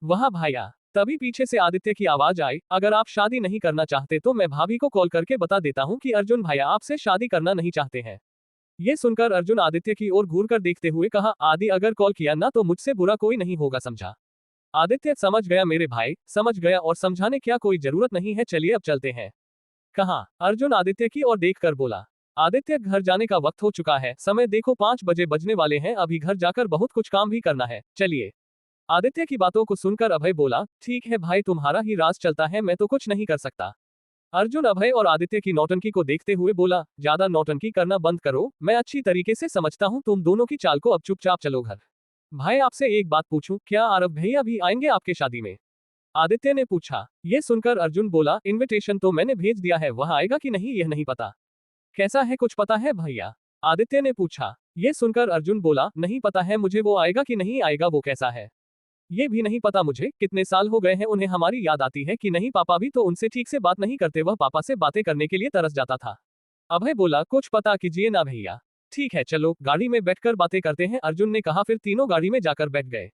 वाह भाया। तभी पीछे से आदित्य की आवाज आई, अगर आप शादी नहीं करना चाहते तो मैं भाभी को कॉल करके बता देता हूँ कि अर्जुन भैया आपसे शादी करना नहीं चाहते हैं। ये सुनकर अर्जुन आदित्य की ओर घूरकर देखते हुए कहा, आदि अगर कॉल किया ना तो मुझसे बुरा कोई नहीं होगा, समझा। आदित्य, समझ गया मेरे भाई, समझ गया, और समझाने क्या कोई जरूरत नहीं है, चलिए अब चलते हैं। कहाँ। अर्जुन आदित्य की ओर देखकर बोला। आदित्य, घर जाने का वक्त हो चुका है, समय देखो 5 बजे बजने वाले हैं, अभी घर जाकर बहुत कुछ काम भी करना है, चलिए। आदित्य की बातों को सुनकर अभय बोला, ठीक है भाई, तुम्हारा ही राज चलता है, मैं तो कुछ नहीं कर सकता। अर्जुन अभय और आदित्य की नौटंकी को देखते हुए बोला, ज्यादा नौटंकी करना बंद करो, मैं अच्छी तरीके से समझता हूँ तुम दोनों की चाल को, अब चुपचाप चलो घर। भाई आपसे एक बात पूछूं, क्या आरव भैया भी आएंगे आपके शादी में। आदित्य ने पूछा। ये सुनकर अर्जुन बोला, इनविटेशन तो मैंने भेज दिया है, वह आएगा कि नहीं यह नहीं पता। कैसा है, कुछ पता है भैया। आदित्य ने पूछा। ये सुनकर अर्जुन बोला, नहीं पता है मुझे, वो आएगा कि नहीं आएगा वो कैसा है ये भी नहीं पता मुझे, कितने साल हो गए हैं उन्हें हमारी याद आती है कि नहीं, पापा भी तो उनसे ठीक से बात नहीं करते, वह पापा से बातें करने के लिए तरस जाता था। अभय बोला, कुछ पता कीजिए ना भैया। ठीक है चलो गाड़ी में बैठकर बातें करते हैं, अर्जुन ने कहा। फिर तीनों गाड़ी में जाकर बैठ गए।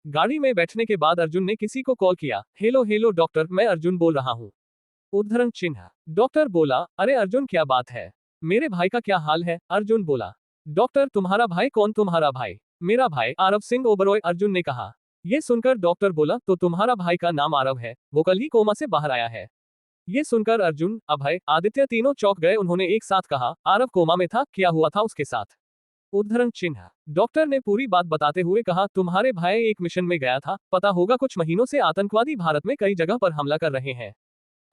गाड़ी में बैठने के बाद अर्जुन ने किसी को कॉल किया। हेलो हेलो डॉक्टर, मैं अर्जुन बोल रहा हूँ। उद्धरण चिन्ह। डॉक्टर बोला, अरे अर्जुन क्या बात है, मेरे भाई का क्या हाल है। अर्जुन बोला, डॉक्टर तुम्हारा भाई कौन, तुम्हारा भाई। मेरा भाई आरव सिंह ओबरॉय, अर्जुन ने कहा। ये सुनकर डॉक्टर बोला, तो तुम्हारा भाई का नाम आरव है, वो कल ही कोमा से बाहर आया है। ये सुनकर अर्जुन, अभय, आदित्य तीनों चौंक गए। उन्होंने एक साथ कहा, आरव कोमा में था, क्या हुआ था उसके साथ। उद्धरण चिन्ह। डॉक्टर ने पूरी बात बताते हुए कहा, तुम्हारे भाई एक मिशन में गया था, पता होगा कुछ महीनों से आतंकवादी भारत में कई जगह पर हमला कर रहे हैं।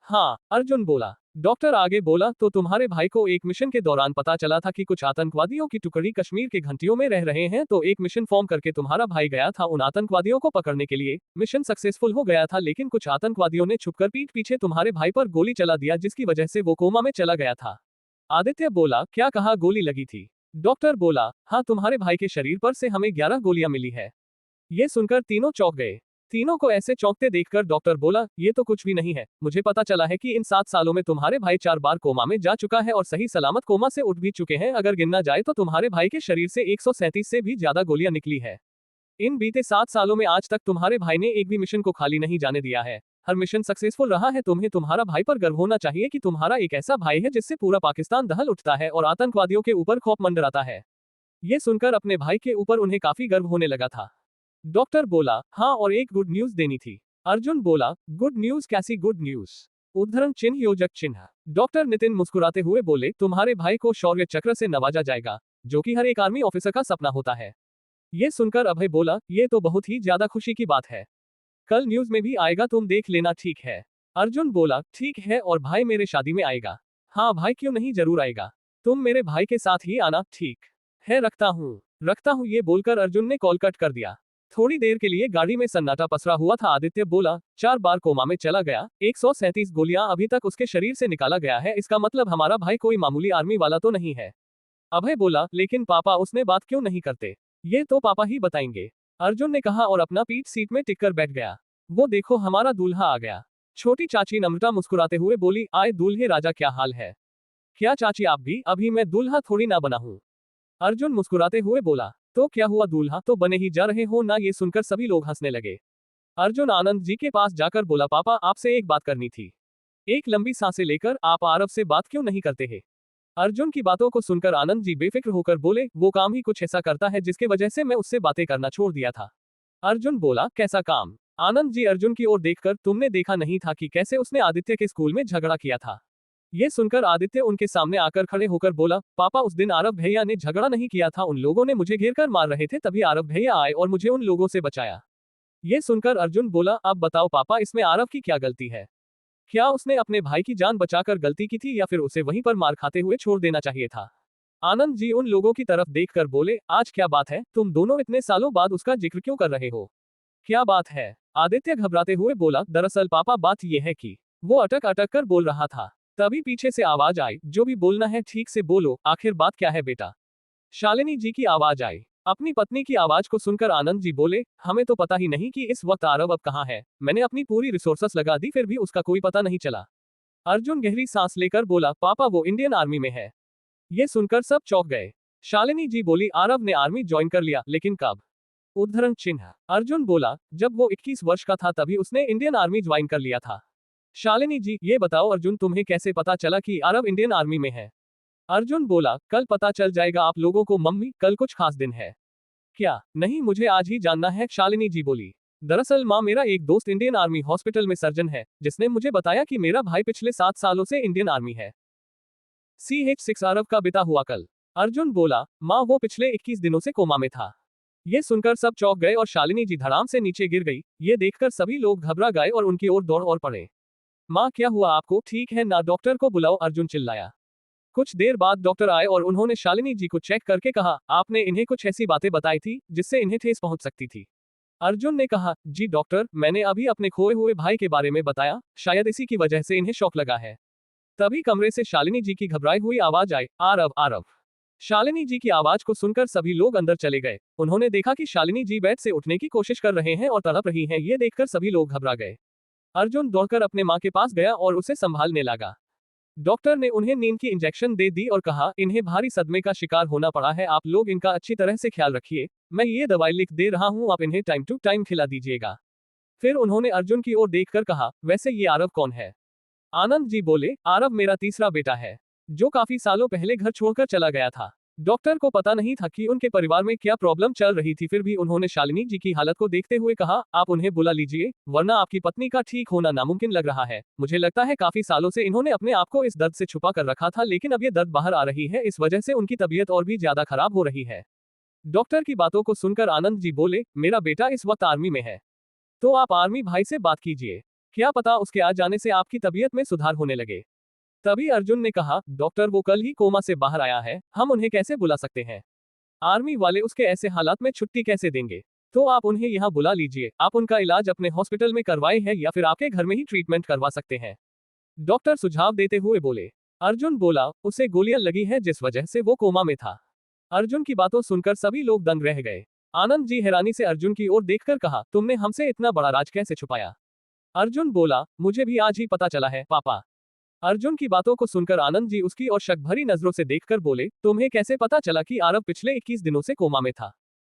हाँ, अर्जुन बोला। डॉक्टर आगे बोला, तो तुम्हारे भाई को एक मिशन के दौरान पता चला था कि कुछ आतंकवादियों की टुकड़ी कश्मीर के घंटियों में रह रहे हैं, तो एक मिशन फॉर्म करके तुम्हारा भाई गया था उन आतंकवादियों को पकड़ने के लिए। मिशन सक्सेसफुल हो गया था, लेकिन कुछ आतंकवादियों ने छुपकर पीठ पीछे तुम्हारे भाई पर गोली चला दिया, जिसकी वजह से वो कोमा में चला गया था। आदित्य बोला, क्या कहा, गोली लगी थी। डॉक्टर बोला, हाँ, तुम्हारे भाई के शरीर पर से हमें 11 गोलियां मिली है। ये सुनकर तीनों चौंक गए। तीनों को ऐसे चौंकते देखकर डॉक्टर बोला, ये तो कुछ भी नहीं है, मुझे पता चला है कि इन 7 सालों में तुम्हारे भाई 4 बार कोमा में जा चुका है और सही सलामत कोमा से उठ भी चुके हैं। अगर गिनना जाए तो तुम्हारे भाई के शरीर से 137 से भी ज्यादा गोलियां निकली है। इन बीते 7 सालों में आज तक तुम्हारे भाई ने एक भी मिशन को खाली नहीं जाने दिया है। हर मिशन सक्सेसफुल रहा है। तुम्हें तुम्हारा भाई पर गर्व होना चाहिए कि तुम्हारा एक ऐसा भाई है जिससे पूरा पाकिस्तान दहल उठता है और आतंकवादियों के ऊपर खौफ मंडराता है। ये सुनकर अपने भाई के ऊपर उन्हें काफी गर्व होने लगा था। डॉक्टर बोला, हाँ, और एक गुड न्यूज देनी थी। अर्जुन बोला, गुड न्यूज? कैसी गुड न्यूज? उद्धरण चिन्ह योजक चिन्ह। डॉक्टर नितिन मुस्कुराते हुए बोले, तुम्हारे भाई को शौर्य चक्र से नवाजा जाएगा, जो कि हर एक आर्मी ऑफिसर का सपना होता है। ये सुनकर अभय बोला, ये तो बहुत ही ज्यादा खुशी की बात है। कल न्यूज में भी आएगा, तुम देख लेना, ठीक है? अर्जुन बोला, ठीक है, और भाई मेरे शादी में आएगा? हाँ भाई, क्यों नहीं, जरूर आएगा। तुम मेरे भाई के साथ ही आना, ठीक है? रखता हूँ। ये बोलकर अर्जुन ने कॉल कट कर दिया। थोड़ी देर के लिए गाड़ी में सन्नाटा पसरा हुआ था। आदित्य बोला, 4 बार कोमा में चला गया, 137 गोलियां अभी तक उसके शरीर से निकाला गया है, इसका मतलब हमारा भाई कोई मामूली आर्मी वाला तो नहीं है। अभय बोला, लेकिन पापा उसने बात क्यों नहीं करते? ये तो पापा ही बताएंगे, अर्जुन ने कहा और अपना पीठ सीट में टिककर बैठ गया। वो देखो, हमारा दूल्हा आ गया। छोटी चाची नम्रता मुस्कुराते हुए बोली, आए दूल्हे राजा, क्या हाल है? क्या चाची आप भी? अभी मैं दूल्हा थोड़ी ना बना हूँ। अर्जुन मुस्कुराते हुए बोला, तो क्या हुआ, दूल्हा तो बने ही जा रहे हो ना? ये सुनकर सभी लोग हंसने लगे। अर्जुन आनंद जी के पास जाकर बोला, पापा आपसे एक बात करनी थी। एक लंबी सांसें लेकर, आप आरव से बात क्यों नहीं करते हैं? अर्जुन की बातों को सुनकर आनंद जी बेफिक्र होकर बोले, वो काम ही कुछ ऐसा करता है जिसके वजह से मैं उससे बातें करना छोड़ दिया था। अर्जुन बोला, कैसा काम? आनंद जी अर्जुन की ओर देखकर, तुमने देखा नहीं था कि कैसे उसने आदित्य के स्कूल में झगड़ा किया था? ये सुनकर आदित्य उनके सामने आकर खड़े होकर बोला, पापा उस दिन आरव भैया ने झगड़ा नहीं किया था, उन लोगों ने मुझे घेर कर मार रहे थे, तभी आरव भैया आए और मुझे उन लोगों से बचाया। ये सुनकर अर्जुन बोला, अब बताओ पापा, इसमें आरव की क्या गलती है? क्या उसने अपने भाई की जान बचाकर गलती की थी या फिर उसे वहीं पर मार खाते हुए छोड़ देना चाहिए था? आनंद जी उन लोगों की तरफ देखकर बोले, आज क्या बात है, तुम दोनों इतने सालों बाद उसका जिक्र क्यों कर रहे हो? क्या बात है? आदित्य घबराते हुए बोला, दरअसल पापा बात यह है कि वो अटक अटक कर बोल रहा था, तभी पीछे से आवाज आई, जो भी बोलना है ठीक से बोलो, आखिर बात क्या है बेटा? शालिनी जी की आवाज आई। अपनी पत्नी की आवाज को सुनकर आनंद जी बोले, हमें तो पता ही नहीं कि इस वक्त आरव अब कहाँ है। मैंने अपनी पूरी रिसोर्सेस लगा दी, फिर भी उसका कोई पता नहीं चला। अर्जुन गहरी सांस लेकर बोला, पापा वो इंडियन आर्मी में है। ये सुनकर सब चौंक गए। शालिनी जी बोली, आरव ने आर्मी ज्वाइन कर लिया, लेकिन कब? उद्धरण चिन्ह। अर्जुन बोला, जब वो 21 वर्ष का था तभी उसने इंडियन आर्मी ज्वाइन कर लिया था। शालिनी जी, ये बताओ अर्जुन, तुम्हें कैसे पता चला कि आरव इंडियन आर्मी में है? अर्जुन बोला, कल पता चल जाएगा आप लोगों को मम्मी, कल कुछ खास दिन है क्या? नहीं, मुझे आज ही जानना है, शालिनी जी बोली। दरअसल माँ, मेरा एक दोस्त इंडियन आर्मी हॉस्पिटल में सर्जन है, जिसने मुझे बताया कि मेरा भाई पिछले 7 सालों से इंडियन आर्मी है। CH-6 आरव का बिता हुआ कल। अर्जुन बोला, माँ वो पिछले 21 दिनों से कोमा में था। ये सुनकर सब चौंक गए और शालिनी जी धड़ाम से नीचे गिर गई। ये देखकर सभी लोग घबरा गए और उनकी ओर दौड़ और पड़े। माँ, क्या हुआ आपको? ठीक है ना? डॉक्टर को बुलाओ, अर्जुन चिल्लाया। कुछ देर बाद डॉक्टर आए और उन्होंने शालिनी जी को चेक करके कहा, आपने इन्हें कुछ ऐसी बातें बताई थी जिससे इन्हें ठेस पहुंच सकती थी? अर्जुन ने कहा, जी डॉक्टर, मैंने अभी अपने खोए हुए भाई के बारे में बताया, शायद इसी की वजह से इन्हें शौक लगा है। तभी कमरे से शालिनी जी की घबराई हुई आवाज आई, आरव आरव। शालिनी जी की आवाज को सुनकर सभी लोग अंदर चले गए। उन्होंने देखा कि शालिनी जी बेड से उठने की कोशिश कर रहे हैं और तड़प रही हैं। ये देखकर सभी लोग घबरा गए। अर्जुन दौड़कर अपने माँ के पास गया और उसे संभालने लगा। डॉक्टर ने उन्हें नींद की इंजेक्शन दे दी और कहा, इन्हें भारी सदमे का शिकार होना पड़ा है, आप लोग इनका अच्छी तरह से ख्याल रखिए। मैं ये दवाई लिख दे रहा हूँ, आप इन्हें टाइम टू टाइम खिला दीजिएगा। फिर उन्होंने अर्जुन की ओर देखकर कहा, वैसे ये आरव कौन है? आनंद जी बोले, आरव मेरा तीसरा बेटा है, जो काफी सालों पहले घर छोड़कर चला गया था। डॉक्टर को पता नहीं था कि उनके परिवार में क्या प्रॉब्लम चल रही थी, फिर भी उन्होंने शालिनी जी की हालत को देखते हुए कहा, आप उन्हें बुला लीजिए, वरना आपकी पत्नी का ठीक होना नामुमकिन लग रहा है। मुझे लगता है काफी सालों से इन्होंने अपने आप को इस दर्द से छुपा कर रखा था, लेकिन अब ये दर्द बाहर आ रही है, इस वजह से उनकी तबीयत और भी ज्यादा खराब हो रही है। डॉक्टर की बातों को सुनकर आनंद जी बोले, मेरा बेटा इस वक्त आर्मी में है, तो आप आर्मी भाई से बात कीजिए, क्या पता उसके आ जाने से आपकी तबीयत में सुधार होने लगे। तभी अर्जुन ने कहा, डॉक्टर वो कल ही कोमा से बाहर आया है, हम उन्हें कैसे बुला सकते हैं? आर्मी वाले उसके ऐसे हालात में छुट्टी कैसे देंगे? तो आप उन्हें यहाँ बुला लीजिए, आप उनका इलाज अपने हॉस्पिटल में करवाए हैं या फिर आपके घर में ही ट्रीटमेंट करवा सकते हैं, डॉक्टर सुझाव देते हुए बोले। अर्जुन बोला, उसे गोलियां लगी है जिस वजह से वो कोमा में था। अर्जुन की बातों सुनकर सभी लोग दंग रह गए। आनंद जी हैरानी से अर्जुन की ओर देखकर कहा, तुमने हमसे इतना बड़ा राज कैसे छुपाया? अर्जुन बोला, मुझे भी आज ही पता चला है पापा। अर्जुन की बातों को सुनकर आनंद जी उसकी और शक भरी नजरों से देखकर बोले, तुम्हें कैसे पता चला कि आरव पिछले 21 दिनों से कोमा में था?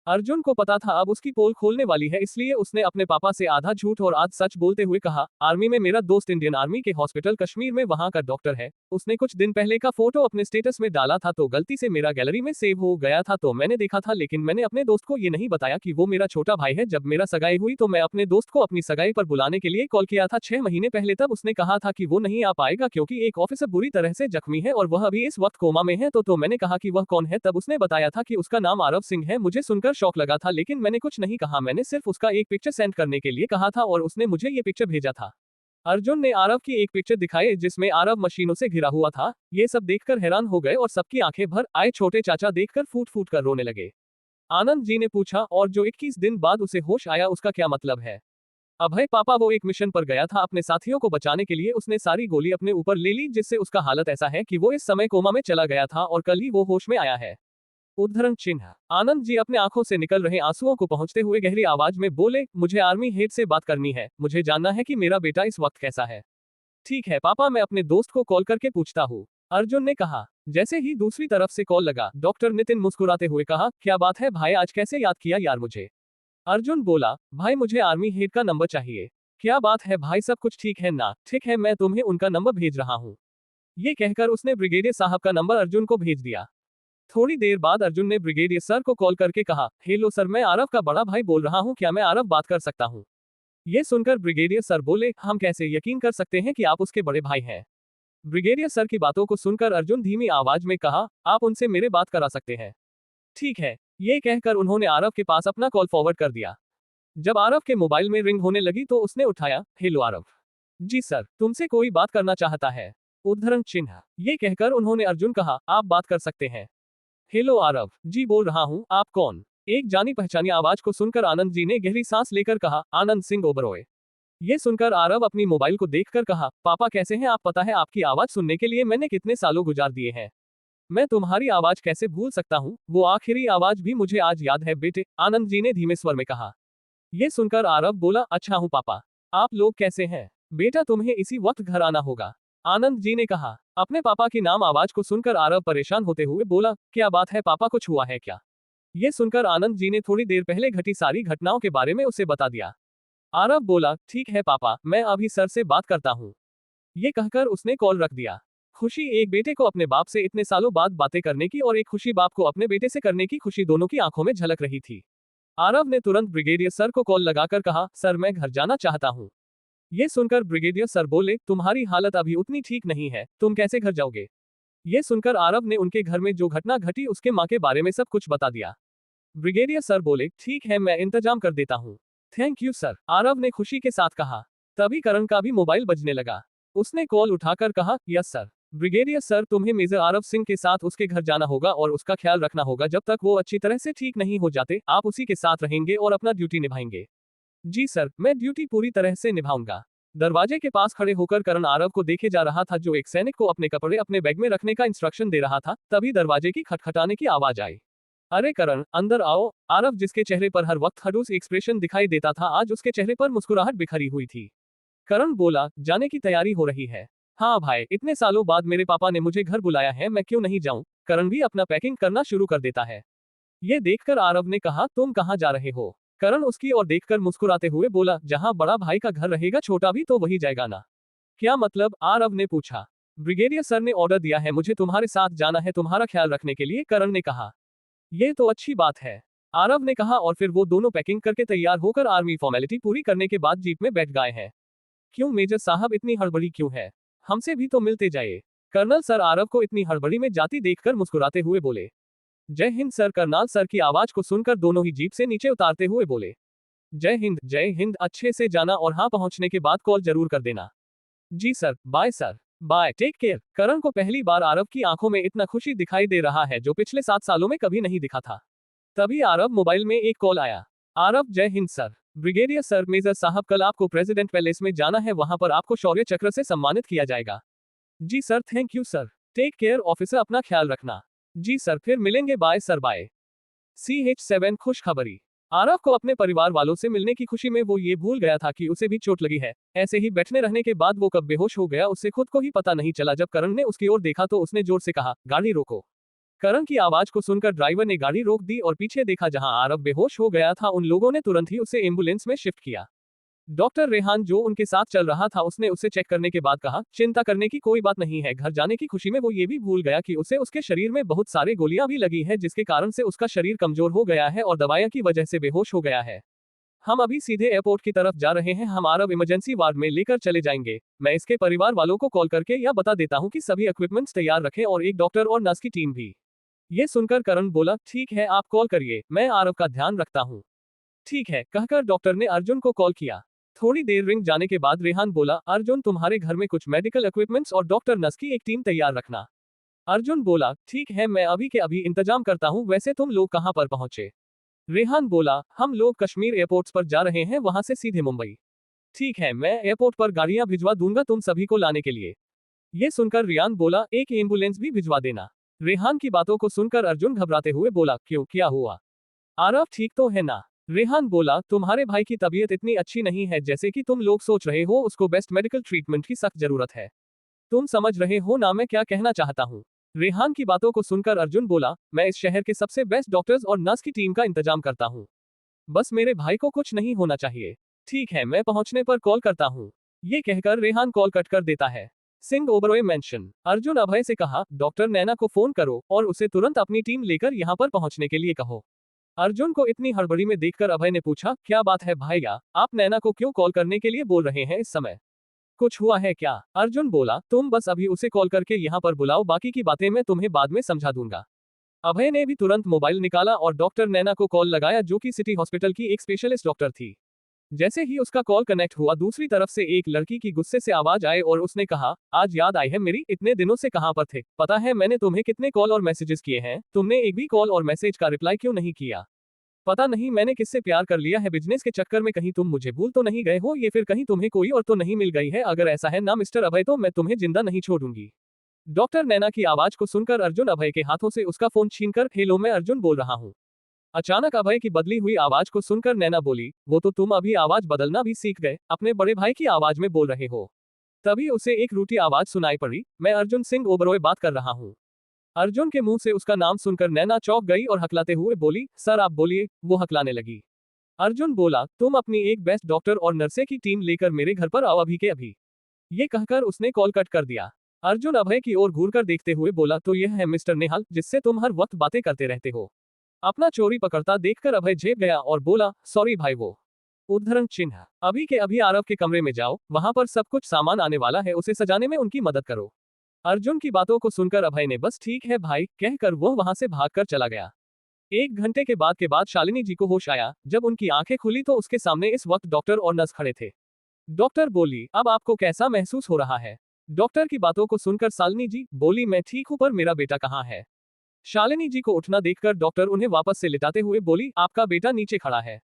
अर्जुन को पता था अब उसकी पोल खोलने वाली है, इसलिए उसने अपने पापा से आधा झूठ और आधा सच बोलते हुए कहा, आर्मी में मेरा दोस्त इंडियन आर्मी के हॉस्पिटल कश्मीर में वहां का डॉक्टर है। उसने कुछ दिन पहले का फोटो अपने स्टेटस में डाला था तो गलती से मेरा गैलरी में सेव हो गया था तो मैंने देखा था, लेकिन मैंने अपने दोस्त को ये नहीं बताया कि वो मेरा छोटा भाई है। जब मेरा सगाई हुई तो मैं अपने दोस्त को अपनी सगाई पर बुलाने के लिए कॉल किया था 6 महीने पहले, तब उसने कहा था कि वो नहीं आ पाएगा क्योंकि एक ऑफिसर बुरी तरह से जख्मी है और वह अभी इस वक्त कोमा में है। तो मैंने कहा कि वह कौन है, तब उसने बताया था कि उसका नाम आरव सिंह है। मुझे सुनकर शौक लगा था, लेकिन मैंने कुछ नहीं कहा, मैंने सिर्फ उसका एक पिक्चर सेंड करने के लिए कहा था और उसने मुझे ये पिक्चर भेजा था। अर्जुन ने आरव की एक पिक्चर दिखाई जिसमें आरव मशीनों से घिरा हुआ था। ये सब देखकर हैरान हो गए और सबकी आंखें भर आए। छोटे चाचा देखकर फूट फूट कर रोने लगे। आनंद जी ने पूछा, और जो 21 दिन बाद उसे होश आया उसका क्या मतलब है? अभय पापा, वो एक मिशन पर गया था अपने साथियों को बचाने के लिए, उसने सारी गोली अपने ऊपर ले ली जिससे उसका हालत ऐसा है कि वो इस समय कोमा में चला गया था और कल ही वो होश में आया है। उद्धरण चिन्ह। आनंद जी अपने आंखों से निकल रहे आंसुओं को पहुंचते हुए गहरी आवाज में बोले, मुझे आर्मी हेड से बात करनी है, मुझे जानना है कि मेरा बेटा इस वक्त कैसा है। ठीक है पापा, मैं अपने दोस्त को कॉल करके पूछता हूँ, अर्जुन ने कहा। जैसे ही दूसरी तरफ से कॉल लगा, डॉक्टर नितिन मुस्कुराते हुए कहा, क्या बात है भाई, आज कैसे याद किया यार मुझे? अर्जुन बोला, भाई मुझे आर्मी हेड का नंबर चाहिए। क्या बात है भाई, सब कुछ ठीक है ना? ठीक है, मैं तुम्हें उनका नंबर भेज रहा हूँ। ये कहकर उसने ब्रिगेडियर साहब का नंबर अर्जुन को भेज दिया। थोड़ी देर बाद अर्जुन ने ब्रिगेडियर सर को कॉल करके कहा, हेलो सर, मैं आरव का बड़ा भाई बोल रहा हूँ, क्या मैं आरव बात कर सकता हूँ? ये सुनकर ब्रिगेडियर सर बोले, हम कैसे यकीन कर सकते हैं कि आप उसके बड़े भाई हैं? ब्रिगेडियर सर की बातों को सुनकर अर्जुन धीमी आवाज में कहा, आप उनसे मेरे बात करा सकते हैं। ठीक है। ये कहकर उन्होंने आरव के पास अपना कॉल फॉरवर्ड कर दिया। जब आरव के मोबाइल में रिंग होने लगी तो उसने उठाया। हेलो आरव। जी सर, तुमसे कोई बात करना चाहता है। उद्धरण चिन्ह। ये कहकर उन्होंने अर्जुन कहा, आप बात कर सकते हैं। हेलो आरव जी बोल रहा हूँ, आप कौन? एक जानी पहचानी आवाज को सुनकर आनंद जी ने गहरी सांस लेकर कहा, आनंद सिंह ओबरॉय। ये सुनकर आरव अपनी मोबाइल को देखकर कहा, पापा कैसे हैं आप? पता है आपकी आवाज सुनने के लिए मैंने कितने सालों गुजार दिए हैं। मैं तुम्हारी आवाज कैसे भूल सकता हूँ, वो आखिरी आवाज भी मुझे आज याद है बेटे, आनंद जी ने धीमे स्वर में कहा। ये सुनकर आरव बोला, अच्छा हूँ पापा, आप लोग कैसे हैं? बेटा तुम्हें इसी वक्त घर आना होगा, आनंद जी ने कहा। अपने पापा की नाम आवाज को सुनकर आरव परेशान होते हुए बोला, क्या बात है पापा, कुछ हुआ है क्या? ये सुनकर आनंद जी ने थोड़ी देर पहले घटी सारी घटनाओं के बारे में उसे बता दिया। आरव बोला, ठीक है पापा, मैं अभी सर से बात करता हूँ। ये कहकर उसने कॉल रख दिया। खुशी एक बेटे को अपने बाप से इतने सालों बाद बातें करने की और एक खुशी बाप को अपने बेटे से करने की खुशी दोनों की आंखों में झलक रही थी। आरव ने तुरंत ब्रिगेडियर सर को कॉल लगाकर कहा, सर मैं घर जाना चाहता हूँ। ये सुनकर ब्रिगेडियर सर बोले, तुम्हारी हालत अभी उतनी ठीक नहीं है, तुम कैसे घर जाओगे? ये सुनकर आरव ने उनके घर में जो घटना घटी उसके माँ के बारे में सब कुछ बता दिया। ब्रिगेडियर सर बोले, ठीक है मैं इंतजाम कर देता हूँ। थैंक यू सर, आरव ने खुशी के साथ कहा। तभी करण का भी मोबाइल बजने लगा। उसने कॉल उठाकर कहा, यस सर। ब्रिगेडियर सर, तुम्हें मेजर आरव सिंह के साथ उसके घर जाना होगा और उसका ख्याल रखना होगा। जब तक वो अच्छी तरह से ठीक नहीं हो जाते आप उसी के साथ रहेंगे और अपना ड्यूटी निभाएंगे। जी सर, मैं ड्यूटी पूरी तरह से निभाऊंगा। दरवाजे के पास खड़े होकर करण आरव को देखे जा रहा था जो एक सैनिक को अपने कपड़े अपने बैग में रखने का इंस्ट्रक्शन दे रहा था। तभी दरवाजे की खटखटाने की आवाज आई। अरे करण, अंदर आओ। आरव, जिसके चेहरे पर हर वक्त खड़ूस एक्सप्रेशन दिखाई देता था, आज उसके चेहरे पर मुस्कुराहट बिखरी हुई थी। करण बोला, जाने की तैयारी हो रही है? हाँ भाई, इतने सालों बाद मेरे पापा ने मुझे घर बुलाया है, मैं क्यों नहीं जाऊं? करण भी अपना पैकिंग करना शुरू कर देता है। ये देखकर आरव ने कहा, तुम कहाँ जा रहे हो? करण उसकी ओर देखकर मुस्कुराते हुए बोला, जहां बड़ा भाई का घर रहेगा छोटा भी तो वही जाएगा ना। क्या मतलब? आरव ने पूछा। ब्रिगेडियर सर ने ऑर्डर दिया है, मुझे तुम्हारे साथ जाना है तुम्हारा ख्याल रखने के लिए, करण ने कहा। ये तो अच्छी बात है, आरव ने कहा, और फिर वो दोनों पैकिंग करके तैयार होकर आर्मी फॉर्मेलिटी पूरी करने के बाद जीप में बैठ गए हैं। क्यों मेजर साहब, इतनी हड़बड़ी क्यों है? हमसे भी तो मिलते जाइए। कर्नल सर आरव को इतनी हड़बड़ी में जाती देखकर मुस्कुराते हुए बोले। जय हिंद सर, कर्नल सर की आवाज को सुनकर दोनों ही जीप से नीचे उतारते हुए बोले। जय हिंद जय हिंद, अच्छे से जाना और हाँ पहुंचने के बाद कॉल जरूर कर देना। जी sir, bye sir, bye, take care. Karan को पहली बार आरव की आंखों में इतना खुशी दिखाई दे रहा है जो पिछले 7 सालों में कभी नहीं दिखा था। तभी आरव मोबाइल में एक कॉल आया। आरव, जय Hind sir. Brigadier sir, major साहब कल आपको प्रेसिडेंट पैलेस में जाना है, वहां पर आपको शौर्य चक्र से सम्मानित किया जाएगा। जी sir, thank you sir. Take care officer, अपना ख्याल रखना। जी सर, फिर मिलेंगे, बाय सर, बाय। CH7 खुशखबरी। आरव को अपने परिवार वालों से मिलने की खुशी में वो ये भूल गया था कि उसे भी चोट लगी है। ऐसे ही बैठने रहने के बाद वो कब बेहोश हो गया उसे खुद को ही पता नहीं चला। जब करण ने उसकी ओर देखा तो उसने जोर से कहा, गाड़ी रोको। करण की आवाज को सुनकर ड्राइवर ने गाड़ी रोक दी और पीछे देखा जहां आरव बेहोश हो गया था। उन लोगों ने तुरंत ही उसे एम्बुलेंस में शिफ्ट किया। डॉक्टर रेहान जो उनके साथ चल रहा था उसने उसे चेक करने के बाद कहा, चिंता करने की कोई बात नहीं है। घर जाने की खुशी में वो ये भी भूल गया कि उसे उसके शरीर में बहुत सारी गोलियां भी लगी है, जिसके कारण से उसका शरीर कमजोर हो गया है और दवाइयों की वजह से बेहोश हो गया है। हम अभी सीधे एयरपोर्ट की तरफ जा रहे हैं। हम आरव इमरजेंसी वार्ड में लेकर चले जाएंगे। मैं इसके परिवार वालों को कॉल करके यह बता देता हूँ कि सभी इक्विपमेंट्स तैयार रखें और एक डॉक्टर और नर्स की टीम भी। ये सुनकर करण बोला, ठीक है आप कॉल करिए, मैं आरव का ध्यान रखता हूँ। ठीक है कहकर डॉक्टर ने अर्जुन को कॉल किया। थोड़ी देर रिंग जाने के बाद रेहान बोला, अर्जुन तुम्हारे घर में कुछ मेडिकल इक्विपमेंट्स और डॉक्टर नर्स की एक टीम तैयार रखना। अर्जुन बोला, ठीक है मैं अभी के अभी इंतजाम करता हूँ। वैसे तुम लोग कहाँ पर पहुंचे? रेहान बोला, हम लोग कश्मीर एयरपोर्ट पर जा रहे हैं, वहां से सीधे मुंबई। ठीक है मैं एयरपोर्ट पर गाड़ियां भिजवा दूंगा तुम सभी को लाने के लिए। ये सुनकर रियान बोला, एक एम्बुलेंस भी भिजवा देना। रेहान की बातों को सुनकर अर्जुन घबराते हुए बोला, क्यों क्या हुआ? आरव ठीक तो है ना? रेहान बोला, तुम्हारे भाई की तबीयत इतनी अच्छी नहीं है जैसे कि तुम लोग सोच रहे हो। उसको बेस्ट मेडिकल ट्रीटमेंट की सख्त जरूरत है। तुम समझ रहे हो ना मैं क्या कहना चाहता हूँ? रेहान की बातों को सुनकर अर्जुन बोला, मैं इस शहर के सबसे बेस्ट डॉक्टर्स और नर्स की टीम का इंतजाम करता हूँ। बस मेरे भाई को कुछ नहीं होना चाहिए। ठीक है मैं पहुंचने पर कॉल करता हूँ। ये कहकर रेहान कॉल कट कर देता है। सिंह ओबरॉय मेंशन। अर्जुन अभय से कहा, डॉक्टर नैना को फोन करो और उसे तुरंत अपनी टीम लेकर यहाँ पर पहुंचने के लिए कहो। अर्जुन को इतनी हड़बड़ी में देखकर अभय ने पूछा, क्या बात है भैया, आप नैना को क्यों कॉल करने के लिए बोल रहे हैं इस समय? कुछ हुआ है क्या? अर्जुन बोला, तुम बस अभी उसे कॉल करके यहाँ पर बुलाओ, बाकी की बातें मैं तुम्हें बाद में समझा दूंगा। अभय ने भी तुरंत मोबाइल निकाला और डॉक्टर नैना को कॉल लगाया, जो कि सिटी हॉस्पिटल की एक स्पेशलिस्ट डॉक्टर थी। जैसे ही उसका कॉल कनेक्ट हुआ, दूसरी तरफ से एक लड़की की गुस्से से आवाज आई और उसने कहा, आज याद आई है मेरी, इतने दिनों से कहां पर थे? पता है मैंने तुम्हें कितने कॉल और मैसेजेस किए हैं, तुमने एक भी कॉल और मैसेज का रिप्लाई क्यों नहीं किया? पता नहीं मैंने किससे प्यार कर लिया है, बिजनेस के चक्कर में कहीं तुम मुझे भूल तो नहीं गए हो, ये फिर कहीं तुम्हें कोई और तो नहीं मिल गई है? अगर ऐसा है ना मिस्टर अभय, तो मैं तुम्हें जिंदा नहीं छोड़ूंगी। डॉक्टर नैना की आवाज को सुनकर अर्जुन अभय के हाथों से उसका फोन छीनकर, हेलो मैं अर्जुन बोल रहा हूँ। अचानक अभय की बदली हुई आवाज को सुनकर नैना बोली, वो तो तुम अभी आवाज बदलना भी सीख गए, अपने बड़े भाई की आवाज में बोल रहे हो। तभी उसे एक रूठी आवाज सुनाई पड़ी, मैं अर्जुन सिंह ओबरॉय बात कर रहा हूँ। अर्जुन के मुंह से उसका नाम सुनकर नैना चौंक गई और हकलाते हुए बोली, सर आप बोलिए। वो हकलाने लगी। अर्जुन बोला, तुम अपनी एक बेस्ट डॉक्टर और नर्से की टीम लेकर मेरे घर पर आओ अभी के अभी। ये कहकर उसने कॉल कट कर दिया। अर्जुन अभय की ओर घूरकर देखते हुए बोला, तो यह है मिस्टर नेहाल जिससे तुम हर वक्त बातें करते रहते हो? अपना चोरी पकड़ता देखकर अभय झेप गया और बोला, सॉरी भाई। वो उद्धरण चिन्ह, अभी के अभी आरव के कमरे में जाओ, वहां पर सब कुछ सामान आने वाला है, उसे सजाने में उनकी मदद करो। अर्जुन की बातों को सुनकर अभय ने बस ठीक है भाई कहकर वो वहां से भागकर चला गया। 1 घंटे के बाद शालिनी जी को होश आया। जब उनकी आंखें खुली तो उसके सामने इस वक्त डॉक्टर और नर्स खड़े थे। डॉक्टर बोली, अब आपको कैसा महसूस हो रहा है? डॉक्टर की बातों को सुनकर शालिनी जी बोली, मैं ठीक हूं पर मेरा बेटा कहाँ है? शालिनी जी को उठना देखकर डॉक्टर उन्हें वापस से लिटाते हुए बोली, आपका बेटा नीचे खड़ा है।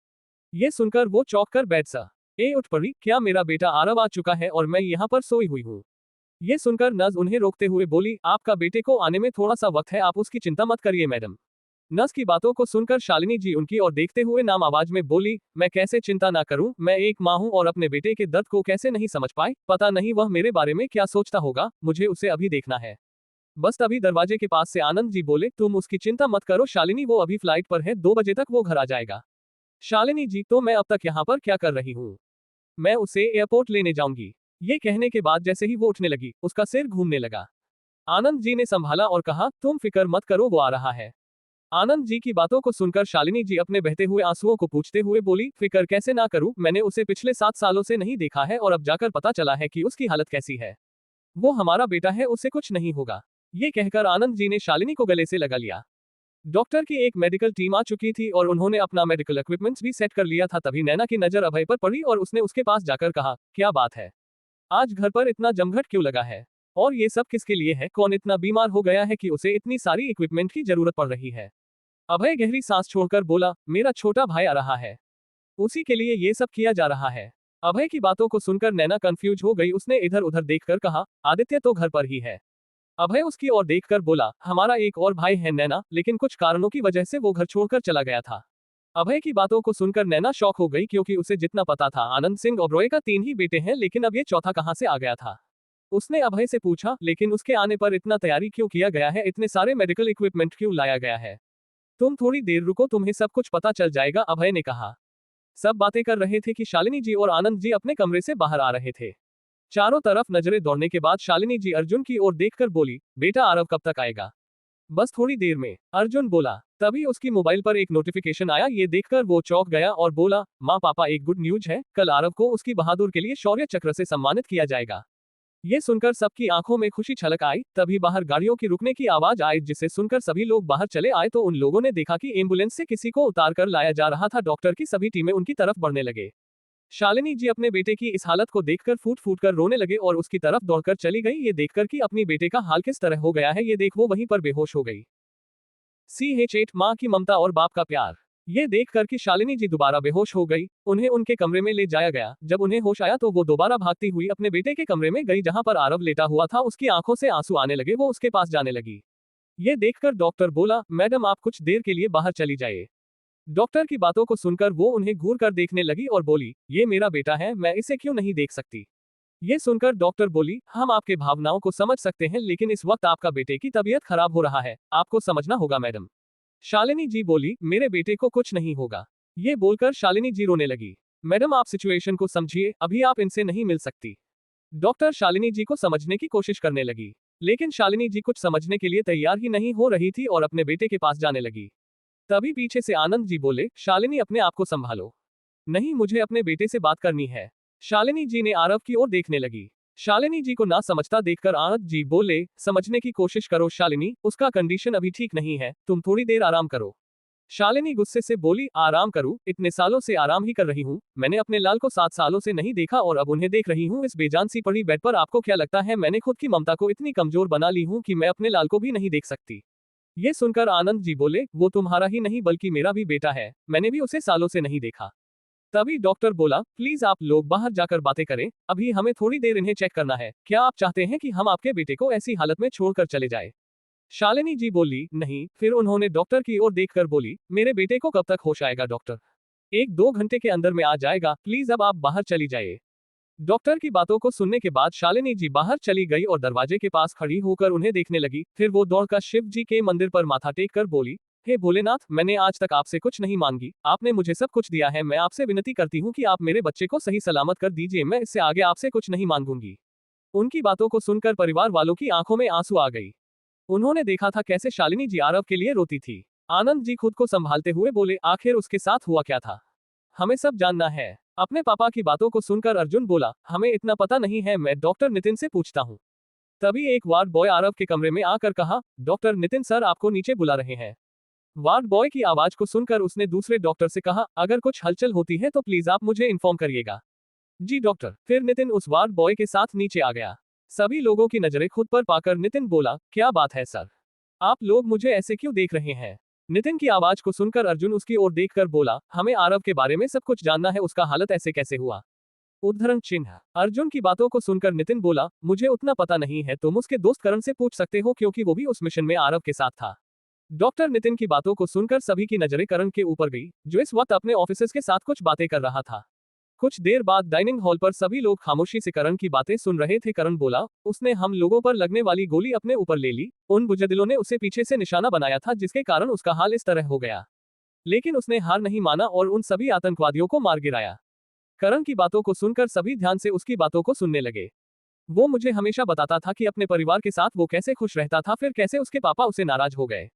ये सुनकर वो चौंक कर बैठ सा ए उठ पड़ी, क्या मेरा बेटा आरव आ चुका है और मैं यहाँ पर सोई हुई हूँ? ये सुनकर नर्स उन्हें रोकते हुए बोली, आपका बेटे को आने में थोड़ा सा वक्त है, आप उसकी चिंता मत करिए मैडम। नर्स की बातों को सुनकर शालिनी जी उनकी ओर देखते हुए नाम आवाज में बोली, मैं कैसे चिंता ना करूं, मैं एक मां हूं और अपने बेटे के दर्द को कैसे नहीं समझ पाई, पता नहीं वह मेरे बारे में क्या सोचता होगा, मुझे उसे अभी देखना है। बस तभी दरवाजे के पास से आनंद जी बोले, तुम उसकी चिंता मत करो शालिनी, वो अभी फ्लाइट पर है, 2 बजे तक वो घर आ जाएगा। शालिनी जी, तो मैं अब तक यहाँ पर क्या कर रही हूँ? मैं उसे एयरपोर्ट लेने जाऊंगी। ये कहने के बाद जैसे ही वो उठने लगी, उसका सिर घूमने लगा। आनंद जी ने संभाला और कहा, तुम फिक्र मत करो, वो आ रहा है। आनंद जी की बातों को सुनकर शालिनी जी अपने बहते हुए आंसुओं को पूछते हुए बोली, फिक्र कैसे ना करूं, मैंने उसे पिछले 7 सालों से नहीं देखा है और अब जाकर पता चला है कि उसकी हालत कैसी है। वो हमारा बेटा है, उसे कुछ नहीं होगा। ये कहकर आनंद जी ने शालिनी को गले से लगा लिया। डॉक्टर की एक मेडिकल टीम आ चुकी थी और उन्होंने अपना मेडिकल इक्विपमेंट्स भी सेट कर लिया था। तभी नैना की नजर अभय पर पड़ी और उसने उसके पास जाकर कहा, क्या बात है, आज घर पर इतना जमघट क्यों लगा है? और ये सब किसके लिए है? कौन इतना बीमार हो गया है कि उसे इतनी सारी इक्विपमेंट की जरूरत पड़ रही है? अभय गहरी सांस छोड़कर बोला, मेरा छोटा भाई आ रहा है, उसी के लिए ये सब किया जा रहा है। अभय की बातों को सुनकर नैना कंफ्यूज हो गई। उसने इधर उधर देखकर कहा, आदित्य तो घर पर ही है। अभय उसकी ओर देखकर बोला, हमारा एक और भाई है नैना, लेकिन कुछ कारणों की वजह से वो घर छोड़कर चला गया था। अभय की बातों को सुनकर नैना शॉक हो गई, क्योंकि उसे जितना पता था आनंद सिंह ओबरॉय का 3 ही बेटे हैं, लेकिन अब ये चौथा कहां से आ गया था? उसने अभय से पूछा, लेकिन उसके आने पर इतना तैयारी क्यों किया गया है, इतने सारे मेडिकल इक्विपमेंट क्यों लाया गया है? तुम थोड़ी देर रुको, तुम्हें सब कुछ पता चल जाएगा, अभय ने कहा। सब बातें कर रहे थे कि शालिनी जी और आनंद जी अपने कमरे से बाहर आ रहे थे। चारों तरफ नजरें दौड़ने के बाद शालिनी जी अर्जुन की ओर देखकर बोली, बेटा आरव कब तक आएगा? बस थोड़ी देर में, अर्जुन बोला। तभी उसकी मोबाइल पर एक नोटिफिकेशन आया, ये देखकर वो चौंक गया और बोला, माँ पापा एक गुड न्यूज है, कल आरव को उसकी बहादुर के लिए शौर्य चक्र से सम्मानित किया जाएगा। ये सुनकर सबकी आंखों में खुशी छलक आई। तभी बाहर गाड़ियों की रुकने की आवाज आई, जिसे सुनकर सभी लोग बाहर चले आए तो उन लोगों ने देखा कि एम्बुलेंस से किसी को उतार कर लाया जा रहा था। डॉक्टर की सभी टीमें उनकी तरफ बढ़ने लगे। शालिनी जी अपने बेटे की इस हालत को देखकर फूट फूट कर रोने लगे और उसकी तरफ दौड़कर चली गई। ये देखकर कि अपनी बेटे का हाल किस तरह हो गया है, ये देख वो वहीं पर बेहोश हो गई। CH8 माँ की ममता और बाप का प्यार। ये देखकर कि शालिनी जी दोबारा बेहोश हो गई, उन्हें उनके कमरे में ले जाया गया। जब उन्हें होश आया तो वो दोबारा भागती हुई अपने बेटे के कमरे में गई, जहां पर आरव लेटा हुआ था। उसकी आंखों से आंसू आने लगे, वो उसके पास जाने लगी। ये देखकर डॉक्टर बोला, मैडम आप कुछ देर के लिए बाहर चली जाइए। डॉक्टर की बातों को सुनकर वो उन्हें घूर कर देखने लगी और बोली, ये मेरा बेटा है, मैं इसे क्यों नहीं देख सकती? ये सुनकर डॉक्टर बोली, हम आपके भावनाओं को समझ सकते हैं, लेकिन इस वक्त आपका बेटे की तबीयत खराब हो रहा है, आपको समझना होगा मैडम। शालिनी जी बोली, मेरे बेटे को कुछ नहीं होगा। ये बोलकर शालिनी जी रोने लगी। मैडम आप सिचुएशन को समझिए, अभी आप इनसे नहीं मिल सकती। डॉक्टर शालिनी जी को समझने की कोशिश करने लगी, लेकिन शालिनी जी कुछ समझने के लिए तैयार ही नहीं हो रही थी और अपने बेटे के पास जाने लगी। तभी पीछे से आनंद जी बोले, शालिनी अपने आप को संभालो। नहीं, मुझे अपने बेटे से बात करनी है। शालिनी जी ने आरव की ओर देखने लगी। शालिनी जी को ना समझता देखकर आनंद जी बोले, समझने की कोशिश करो शालिनी, उसका कंडीशन अभी ठीक नहीं है, तुम थोड़ी देर आराम करो। शालिनी गुस्से से बोली, आराम करूं? इतने सालों से आराम ही कर रही हूं। मैंने अपने लाल को 7 सालों से नहीं देखा और अब उन्हें देख रही हूं इस बेजान सी पड़ी बेड पर। आपको क्या लगता है मैंने खुद की ममता को इतनी कमजोर बना ली हूं कि मैं अपने लाल को भी नहीं देख सकती? ये सुनकर आनंद जी बोले, वो तुम्हारा ही नहीं बल्कि मेरा भी बेटा है, मैंने भी उसे सालों से नहीं देखा। तभी डॉक्टर बोला, प्लीज आप लोग बाहर जाकर बातें करें, अभी हमें थोड़ी देर इन्हें चेक करना है। क्या आप चाहते हैं कि हम आपके बेटे को ऐसी हालत में छोड़कर चले जाए? शालिनी जी बोली, नहीं। फिर उन्होंने डॉक्टर की ओर देखकर बोली, मेरे बेटे को कब तक होश आएगा डॉक्टर? 1-2 घंटे के अंदर में आ जाएगा, प्लीज अब आप बाहर चली जाइए। डॉक्टर की बातों को सुनने के बाद शालिनी जी बाहर चली गई और दरवाजे के पास खड़ी होकर उन्हें देखने लगी। फिर वो दौड़कर शिव जी के मंदिर पर माथा टेक कर बोली, हे भोलेनाथ, मैंने आज तक आपसे कुछ नहीं मांगी, आपने मुझे सब कुछ दिया है। मैं आपसे विनती करती हूँ कि आप मेरे बच्चे को सही सलामत कर दीजिए, मैं इससे आगे आपसे कुछ नहीं मांगूंगी। उनकी बातों को सुनकर परिवार वालों की आंखों में आंसू आ गई। उन्होंने देखा था कैसे शालिनी जी आरव के लिए रोती थी। आनंद जी खुद को संभालते हुए बोले, आखिर उसके साथ हुआ क्या था? हमें सब जानना है। अपने पापा की बातों को सुनकर अर्जुन बोला, हमें इतना पता नहीं है, मैं डॉक्टर नितिन से पूछता हूँ। तभी एक वार्ड बॉय आरव के कमरे में आकर कहा, डॉक्टर नितिन सर आपको नीचे बुला रहे हैं। वार्ड बॉय की आवाज को सुनकर उसने दूसरे डॉक्टर से कहा, अगर कुछ हलचल होती है तो प्लीज आप मुझे इन्फॉर्म करिएगा। जी डॉक्टर। फिर नितिन उस वार्ड बॉय के साथ नीचे आ गया। सभी लोगों की नजरें खुद पर पाकर नितिन बोला, क्या बात है सर, आप लोग मुझे ऐसे क्यों देख रहे हैं? नितिन की आवाज को सुनकर अर्जुन उसकी ओर देखकर बोला, हमें आरव के बारे में सब कुछ जानना है, उसका हालत ऐसे कैसे हुआ? उद्धरण चिन्ह। अर्जुन की बातों को सुनकर नितिन बोला, मुझे उतना पता नहीं है, तुम उसके दोस्त करण से पूछ सकते हो क्योंकि वो भी उस मिशन में आरव के साथ था। डॉक्टर नितिन की बातों को सुनकर सभी की नजरें करण के ऊपर गई, जो इस वक्त अपने ऑफिसर्स के साथ कुछ बातें कर रहा था। कुछ देर बाद डाइनिंग हॉल पर सभी लोग खामोशी से करण की बातें सुन रहे थे। करण बोला, उसने हम लोगों पर लगने वाली गोली अपने ऊपर ले ली, उन बुजदिलों ने उसे पीछे से निशाना बनाया था जिसके कारण उसका हाल इस तरह हो गया। लेकिन उसने हार नहीं माना और उन सभी आतंकवादियों को मार गिराया। करण की बातों को सुनकर सभी ध्यान से उसकी बातों को सुनने लगे। वो मुझे हमेशा बताता था कि अपने परिवार के साथ वो कैसे खुश रहता था, फिर कैसे उसके पापा उसे नाराज हो गए।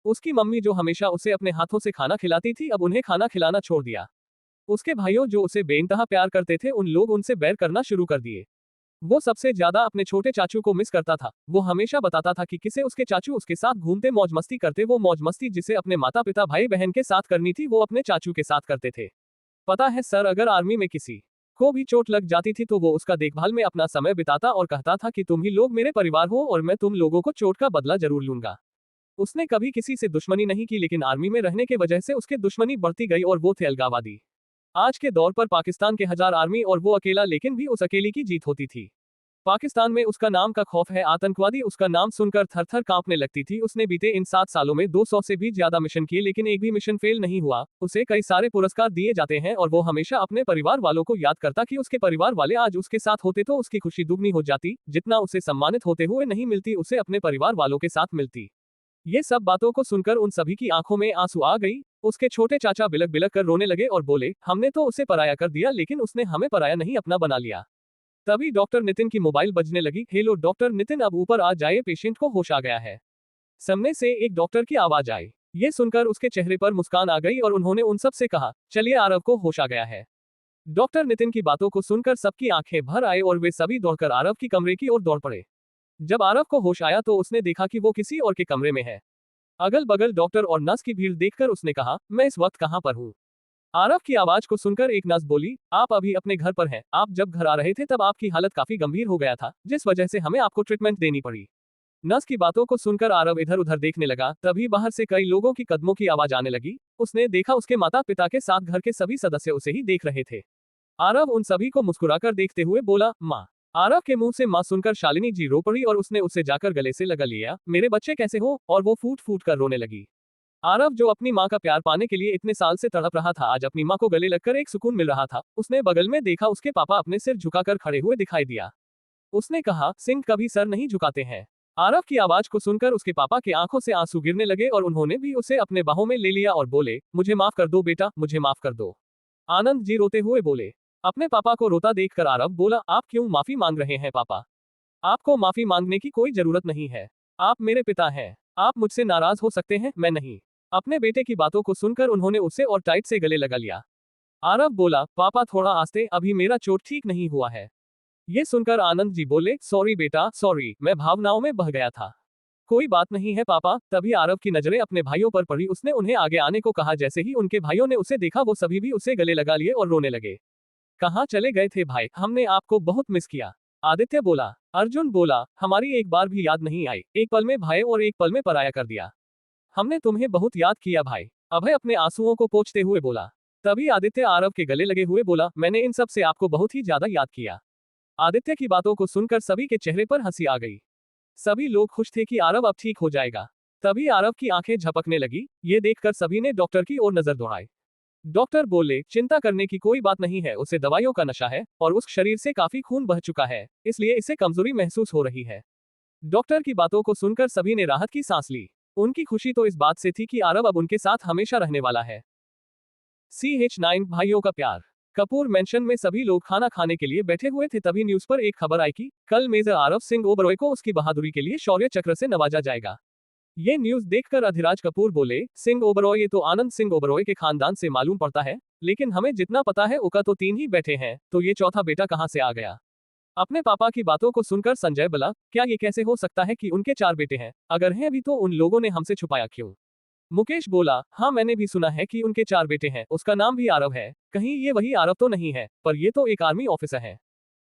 उसकी मम्मी जो हमेशा उसे अपने हाथों से खाना खिलाती थी, अब उन्हें खाना खिलाना छोड़ दिया। उसके भाइयों जो उसे बेइंतहा प्यार करते थे, उन लोग उनसे बैर करना शुरू कर दिए। वो सबसे ज्यादा अपने छोटे चाचू को मिस करता था। वो हमेशा बताता था कि किसे उसके चाचू उसके साथ घूमते मौज मस्ती करते, वो मौज मस्ती जिसे अपने माता पिता भाई बहन के साथ करनी थी वो अपने चाचू के साथ करते थे। पता है सर, अगर आर्मी में किसी को भी चोट लग जाती थी तो वो उसका देखभाल में अपना समय बिताता और कहता था कि तुम ही लोग मेरे परिवार हो और मैं तुम लोगों को चोट का बदला जरूर लूंगा। उसने कभी किसी से दुश्मनी नहीं की, लेकिन आर्मी में रहने के वजह से उसके दुश्मनी बढ़ती गई और वो थे अलगाववादी। आज के दौर पर पाकिस्तान के 1000 आर्मी और वो अकेला, लेकिन भी उस अकेली की जीत होती थी। पाकिस्तान में उसका नाम का खौफ है, आतंकवादी उसका नाम सुनकर थर-थर कांपने लगती थी। उसने बीते इन 7 सालों में 200 से भी ज्यादा मिशन किए, लेकिन एक भी मिशन फेल नहीं हुआ। उसे कई सारे पुरस्कार दिए जाते हैं और वो हमेशा अपने परिवार वालों को याद करता कि उसके परिवार वाले आज उसके साथ होते तो उसकी खुशी दुगनी हो जाती। जितना उसे सम्मानित होते हुए नहीं मिलती, उसे अपने परिवार वालों के साथ मिलती। ये सब बातों को सुनकर उन सभी की आंखों में आंसू आ गई। उसके छोटे चाचा बिलक बिलक कर रोने लगे और बोले, हमने तो उसे पराया कर दिया, लेकिन उसने हमें पराया नहीं अपना बना लिया। तभी डॉक्टर नितिन की मोबाइल बजने लगी। हेलो डॉक्टर नितिन, अब ऊपर आ जाइए, पेशेंट को होश आ गया है। सामने से एक डॉक्टर की आवाज आई। ये सुनकर उसके चेहरे पर मुस्कान आ गई और उन्होंने उन सब से कहा, चलिए आरव को होश आ गया है। डॉक्टर नितिन की बातों को सुनकर सबकी आंखें भर आए और वे सभी दौड़कर आरव की कमरे की ओर दौड़ पड़े। जब आरव को होश आया तो उसने देखा कि वो किसी और के कमरे में है। अगल बगल डॉक्टर और नर्स की भीड़ देखकर उसने कहा, मैं इस वक्त कहां पर हूँ? आरव की आवाज को सुनकर एक नर्स बोली, आप अभी अपने घर पर हैं। आप जब घर आ रहे थे तब आपकी हालत काफी गंभीर हो गया था, जिस वजह से हमें आपको ट्रीटमेंट देनी पड़ी। नर्स की बातों को सुनकर आरव इधर उधर देखने लगा। तभी बाहर से कई लोगों की कदमों की आवाज आने लगी। उसने देखा उसके माता पिता के साथ घर के सभी सदस्य उसे ही देख रहे थे। आरव उन सभी को मुस्कुराकर देखते हुए बोला, माँ। आरव के मुंह से माँ सुनकर शालिनी जी रो पड़ी और उसने उसे जाकर गले से लगा लिया। मेरे बच्चे कैसे हो? और वो फूट फूट कर रोने लगी। आरव जो अपनी माँ का प्यार पाने के लिए इतने साल से तड़प रहा था, आज अपनी माँ को गले लगकर एक सुकून मिल रहा था। उसने बगल में देखा, उसके पापा अपने सिर झुकाकर खड़े हुए दिखाई दिया। उसने कहा, सिंह कभी सर नहीं झुकाते हैं। आरव की आवाज को सुनकर उसके पापा की आंखों से आंसू गिरने लगे और उन्होंने भी उसे अपने बाहों में ले लिया और बोले, मुझे माफ कर दो बेटा, मुझे माफ कर दो। आनंद जी रोते हुए बोले। अपने पापा को रोता देखकर आरव बोला, आप क्यों माफी मांग रहे हैं पापा? आपको माफी मांगने की कोई जरूरत नहीं है। आप मेरे पिता हैं। आप मुझसे नाराज हो सकते हैं, मैं नहीं। अपने बेटे की बातों को सुनकर उन्होंने उसे और टाइट से गले लगा लिया। आरव बोला, पापा थोड़ा आस्ते, अभी मेरा चोट ठीक नहीं हुआ है। ये सुनकर आनंद जी बोले, सॉरी बेटा सॉरी, मैं भावनाओं में बह गया था। कोई बात नहीं है पापा। तभी आरव की नजरें अपने भाइयों पर पड़ी। उसने उन्हें आगे आने को कहा। जैसे ही उनके भाइयों ने उसे देखा, वो सभी भी उसे गले लगा लिए और रोने लगे। कहाँ चले गए थे भाई? हमने आपको बहुत मिस किया। आदित्य बोला। अर्जुन बोला, हमारी एक बार भी याद नहीं आई। एक पल में भाई और एक पल में पराया कर दिया। हमने तुम्हें बहुत याद किया भाई। अभय अपने आंसुओं को पोंछते हुए बोला। तभी आदित्य आरव के गले लगे हुए बोला, मैंने इन सब से आपको बहुत ही ज्यादा याद किया। आदित्य की बातों को सुनकर सभी के चेहरे पर हंसी आ गई। सभी लोग खुश थे कि आरव अब ठीक हो जाएगा। तभी आरव की आंखें झपकने लगी। ये देखकर सभी ने डॉक्टर की ओर नजर दौड़ाई। डॉक्टर बोले, चिंता करने की कोई बात नहीं है, उसे दवाइयों का नशा है और उस शरीर से काफी खून बह चुका है, इसलिए इसे कमजोरी महसूस हो रही है। डॉक्टर की बातों को सुनकर सभी ने राहत की सांस ली। उनकी खुशी तो इस बात से थी कि आरव अब उनके साथ हमेशा रहने वाला है। CH9 भाइयों का प्यार। कपूर मेंशन में सभी लोग खाना खाने के लिए बैठे हुए थे। तभी न्यूज पर एक खबर आई कि कल मेजर आरव सिंह ओबरॉय को उसकी बहादुरी के लिए शौर्य चक्र से नवाजा जाएगा। ये न्यूज देखकर अधिराज कपूर बोले, सिंह ओबरॉय, ये तो आनंद सिंह ओबरॉय के खानदान से मालूम पड़ता है, लेकिन हमें जितना पता है उका तो 3 ही बैठे हैं, तो ये चौथा बेटा कहां से आ गया? अपने पापा की बातों को सुनकर संजय बोला, क्या ये कैसे हो सकता है कि उनके 4 बेटे हैं? अगर हैं भी तो उन लोगों ने हमसे छुपाया क्यों? मुकेश बोला, हाँ मैंने भी सुना है कि उनके 4 बेटे हैं, उसका नाम भी आरव है। कहीं ये वही आरव तो नहीं है? पर ये तो एक आर्मी ऑफिसर है।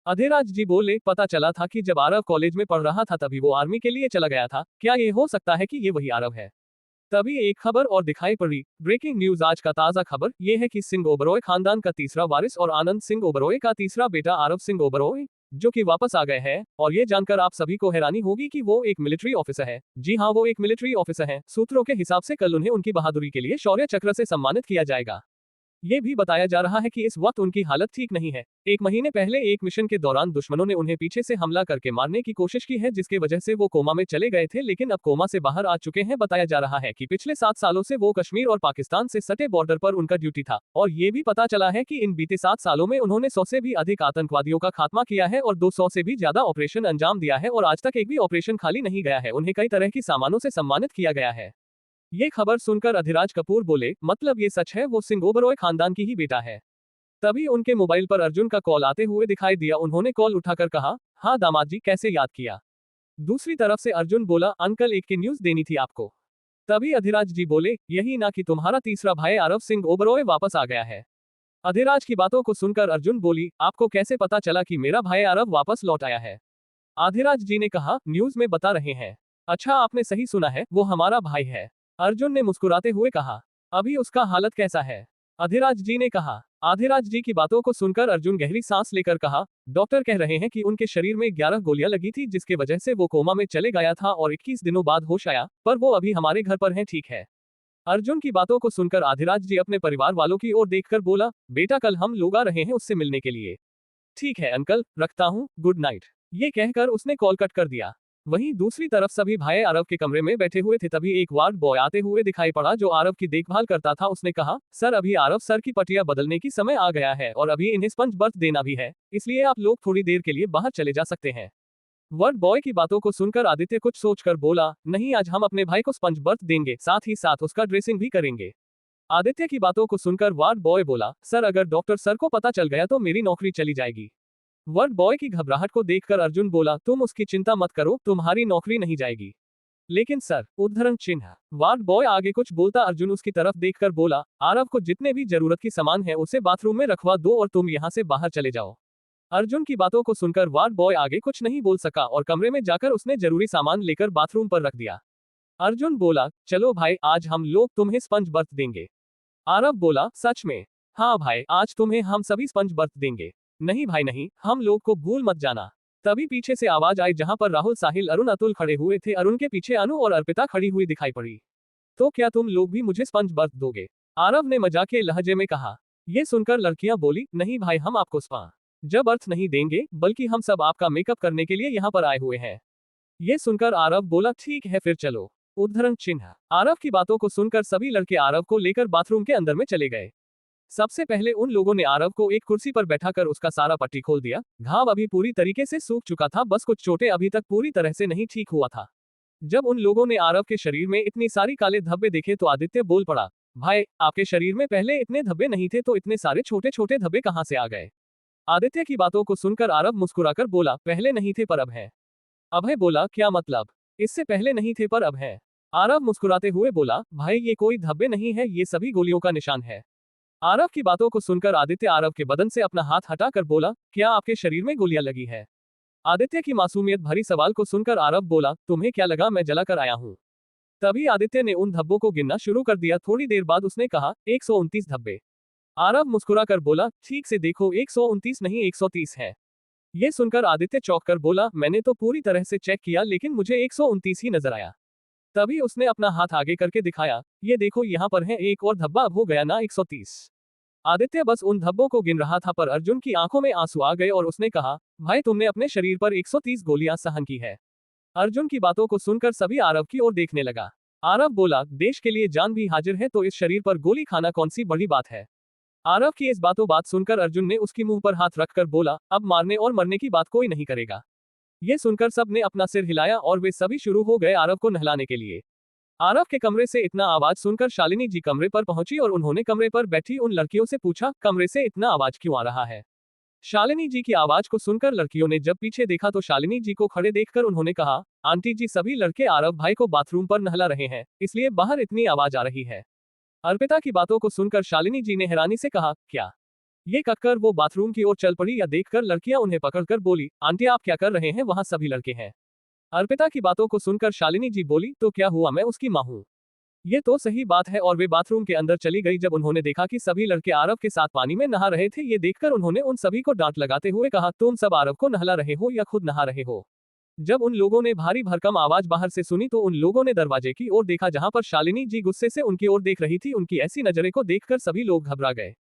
अधिराज जी बोले, पता चला था कि जब आरव कॉलेज में पढ़ रहा था तभी वो आर्मी के लिए चला गया था। क्या ये हो सकता है कि ये वही आरव है? तभी एक खबर और दिखाई पड़ी। Breaking news. आज का ताजा खबर ये है कि सिंह ओबरॉय खानदान का तीसरा वारिस और आनंद सिंह ओबरॉय का तीसरा बेटा आरव सिंह ओबरॉय, जो कि वापस आ गए हैं। और ये जानकर आप सभी को हैरानी होगी कि वो एक मिलिट्री ऑफिसर है। जी हाँ, वो एक मिलिट्री ऑफिसर हैं। सूत्रों के हिसाब से कल उन्हें उनकी बहादुरी के लिए शौर्य चक्र से सम्मानित किया जाएगा। ये भी बताया जा रहा है कि इस वक्त उनकी हालत ठीक नहीं है। 1 महीने पहले एक मिशन के दौरान दुश्मनों ने उन्हें पीछे से हमला करके मारने की कोशिश की है, जिसके वजह से वो कोमा में चले गए थे, लेकिन अब कोमा से बाहर आ चुके हैं। बताया जा रहा है कि पिछले 7 सालों से वो कश्मीर और पाकिस्तान से सटे बॉर्डर पर उनका ड्यूटी था। और ये भी पता चला है कि इन बीते 7 सालों में उन्होंने 100 से भी अधिक आतंकवादियों का खात्मा किया है और 200 से भी ज्यादा ऑपरेशन अंजाम दिया है और आज तक एक भी ऑपरेशन खाली नहीं गया है। उन्हें कई तरह की सामानों से सम्मानित किया गया है। ये खबर सुनकर अधिराज कपूर बोले, मतलब ये सच है, वो सिंह ओबरॉय खानदान की ही बेटा है। तभी उनके मोबाइल पर अर्जुन का कॉल आते हुए दिखाई दिया। उन्होंने कॉल उठाकर कहा, हाँ दामाद जी, कैसे याद किया? दूसरी तरफ से अर्जुन बोला, अंकल एक की न्यूज देनी थी आपको। तभी अधिराज जी बोले, यही ना कि तुम्हारा तीसरा भाई आरव सिंह ओबरॉय वापस आ गया है। अधिराज की बातों को सुनकर अर्जुन बोली, आपको कैसे पता चला कि मेरा भाई आरव वापस लौट आया है? अधिराज जी ने कहा, न्यूज में बता रहे हैं। अच्छा, आपने सही सुना है, वो हमारा भाई है। अर्जुन ने मुस्कुराते हुए कहा, अभी उसका हालत कैसा है? अधिराज जी ने कहा, आधिराज जी की बातों को सुनकर अर्जुन गहरी सांस लेकर कहा, डॉक्टर कह रहे हैं कि उनके शरीर में 11 गोलियां लगी थी जिसके वजह से वो कोमा में चले गया था और 21 दिनों बाद होश आया, पर वो अभी हमारे घर पर हैं, ठीक है। अर्जुन की बातों को सुनकर आधिराज जी अपने परिवार वालों की ओर देखकर बोला, बेटा कल हम लोग आ रहे हैं उससे मिलने के लिए। ठीक है अंकल, रखता हूँ, गुड नाइट। ये कहकर उसने कॉल कट कर दिया। वहीं दूसरी तरफ सभी भाई आरव के कमरे में बैठे हुए थे, तभी एक वार्ड बॉय आते हुए दिखाई पड़ा जो आरव की देखभाल करता था। उसने कहा, सर अभी आरव सर की पट्टियां बदलने की समय आ गया है और अभी इन्हें स्पंज बर्थ देना भी है, इसलिए आप लोग थोड़ी देर के लिए बाहर चले जा सकते हैं। वार्ड बॉय की बातों को सुनकर आदित्य कुछ सोचकर बोला, नहीं आज हम अपने भाई को स्पंज बर्थ देंगे, साथ ही साथ उसका ड्रेसिंग भी करेंगे। आदित्य की बातों को सुनकर वार्ड बॉय बोला, सर अगर डॉक्टर सर को पता चल गया तो मेरी नौकरी चली जाएगी। वार्ड बॉय की घबराहट को देखकर अर्जुन बोला, तुम उसकी चिंता मत करो, तुम्हारी नौकरी नहीं जाएगी। लेकिन सर, उद्धरण चिन्ह। वार्ड बॉय आगे कुछ बोलता अर्जुन उसकी तरफ देखकर बोला, आरव को जितने भी जरूरत की सामान है उसे बाथरूम में रखवा दो और तुम यहाँ से बाहर चले जाओ। अर्जुन की बातों को सुनकर वार्ड बॉय आगे कुछ नहीं बोल सका और कमरे में जाकर उसने जरूरी सामान लेकर बाथरूम पर रख दिया। अर्जुन बोला, चलो भाई आज हम लोग तुम्हें स्पंज बर्थ देंगे। आरव बोला, सच में? हाँ भाई, आज तुम्हें हम सभी स्पंज बर्थ देंगे। नहीं भाई नहीं, हम लोग को भूल मत जाना। तभी पीछे से आवाज आई जहां पर राहुल, साहिल, अरुण, अतुल खड़े हुए थे। अरुण के पीछे अनु और अर्पिता खड़ी हुई दिखाई पड़ी। तो क्या तुम लोग भी मुझे स्पंज बर्थ दोगे? आरव ने मजाकिया लहजे में कहा। ये सुनकर लड़कियां बोली, नहीं भाई हम आपको स्पा जब अर्थ नहीं देंगे, बल्कि हम सब आपका मेकअप करने के लिए यहाँ पर आए हुए हैं। ये सुनकर आरव बोला, ठीक है फिर चलो। उद्धरण चिन्ह। आरव की बातों को सुनकर सभी लड़के आरव को लेकर बाथरूम के अंदर में चले गए। सबसे पहले उन लोगों ने आरव को एक कुर्सी पर बैठाकर उसका सारा पट्टी खोल दिया। घाव अभी पूरी तरीके से सूख चुका था, बस कुछ चोटें अभी तक पूरी तरह से नहीं ठीक हुआ था। जब उन लोगों ने आरव के शरीर में इतनी सारी काले धब्बे देखे तो आदित्य बोल पड़ा, भाई आपके शरीर में पहले इतने धब्बे नहीं थे तो इतने सारे छोटे छोटे धब्बे कहाँ से आ गए? आदित्य की बातों को सुनकर आरव मुस्कुराकर बोला, पहले नहीं थे पर अब है। अभय बोला, क्या मतलब? इससे पहले नहीं थे पर अब है। आरव मुस्कुराते हुए बोला, भाई ये कोई धब्बे नहीं है, ये सभी गोलियों का निशान है। आरव की बातों को सुनकर आदित्य आरव के बदन से अपना हाथ हटाकर बोला, क्या आपके शरीर में गोलियां लगी है? आदित्य की मासूमियत भरी सवाल को सुनकर आरव बोला, तुम्हें क्या लगा मैं जला कर आया हूँ? तभी आदित्य ने उन धब्बों को गिनना शुरू कर दिया। थोड़ी देर बाद उसने कहा, 129 धब्बे। आरव मुस्कुराकर बोला, ठीक से देखो 129 नहीं 130 है। ये सुनकर आदित्य चौंक कर बोला, मैंने तो पूरी तरह से चेक किया लेकिन मुझे 129 ही नजर आया। तभी उसने अपना हाथ आगे करके दिखाया, ये देखो यहाँ पर है एक और धब्बा, अब हो गया ना 130। आदित्य बस उन धब्बों को गिन रहा था पर अर्जुन की आंखों में आंसू आ गए और उसने कहा, भाई तुमने अपने शरीर पर 130 गोलियां सहन की है। अर्जुन की बातों को सुनकर सभी आरव की ओर देखने लगा। आरव बोला, देश के लिए जान भी हाजिर है तो इस शरीर पर गोली खाना कौन सी बड़ी बात है? आरव की इस बातों बात सुनकर अर्जुन ने उसकी मुंह पर हाथ रखकर बोला, अब मारने और मरने की बात कोई नहीं करेगा। ये सुनकर सब ने अपना सिर हिलाया और वे सभी शुरू हो गए आरव को नहलाने के लिए। आरव के कमरे से इतना आवाज सुनकर शालिनी जी कमरे पर पहुंची और उन्होंने कमरे पर बैठी उन लड़कियों से पूछा, कमरे से इतना आवाज क्यों आ रहा है? शालिनी जी की आवाज को सुनकर लड़कियों ने जब पीछे देखा तो शालिनी जी को खड़े देखकर उन्होंने कहा, आंटी जी सभी लड़के आरव भाई को बाथरूम पर नहला रहे हैं, इसलिए बाहर इतनी आवाज आ रही है। अर्पिता की बातों को सुनकर शालिनी जी ने हैरानी से कहा, क्या? ये कहकर वो बाथरूम की ओर चल पड़ी। या देखकर लड़कियां उन्हें पकड़कर बोली, आंटी आप क्या कर रहे हैं, वहां सभी लड़के हैं। अर्पिता की बातों को सुनकर शालिनी जी बोली, तो क्या हुआ, मैं उसकी मां हूं। ये तो सही बात है। और वे बाथरूम के अंदर चली गई। जब उन्होंने देखा कि सभी लड़के आरव के साथ पानी में नहा रहे थे, ये देखकर उन्होंने उन सभी को डांट लगाते हुए कहा, तुम सब आरव को नहला रहे हो या खुद नहा रहे हो? जब उन लोगों ने भारी भरकम आवाज बाहर से सुनी तो उन लोगों ने दरवाजे की ओर देखा जहां पर शालिनी जी गुस्से से उनकी ओर देख रही थी। उनकी ऐसी नजरें को देखकर सभी लोग घबरा गए।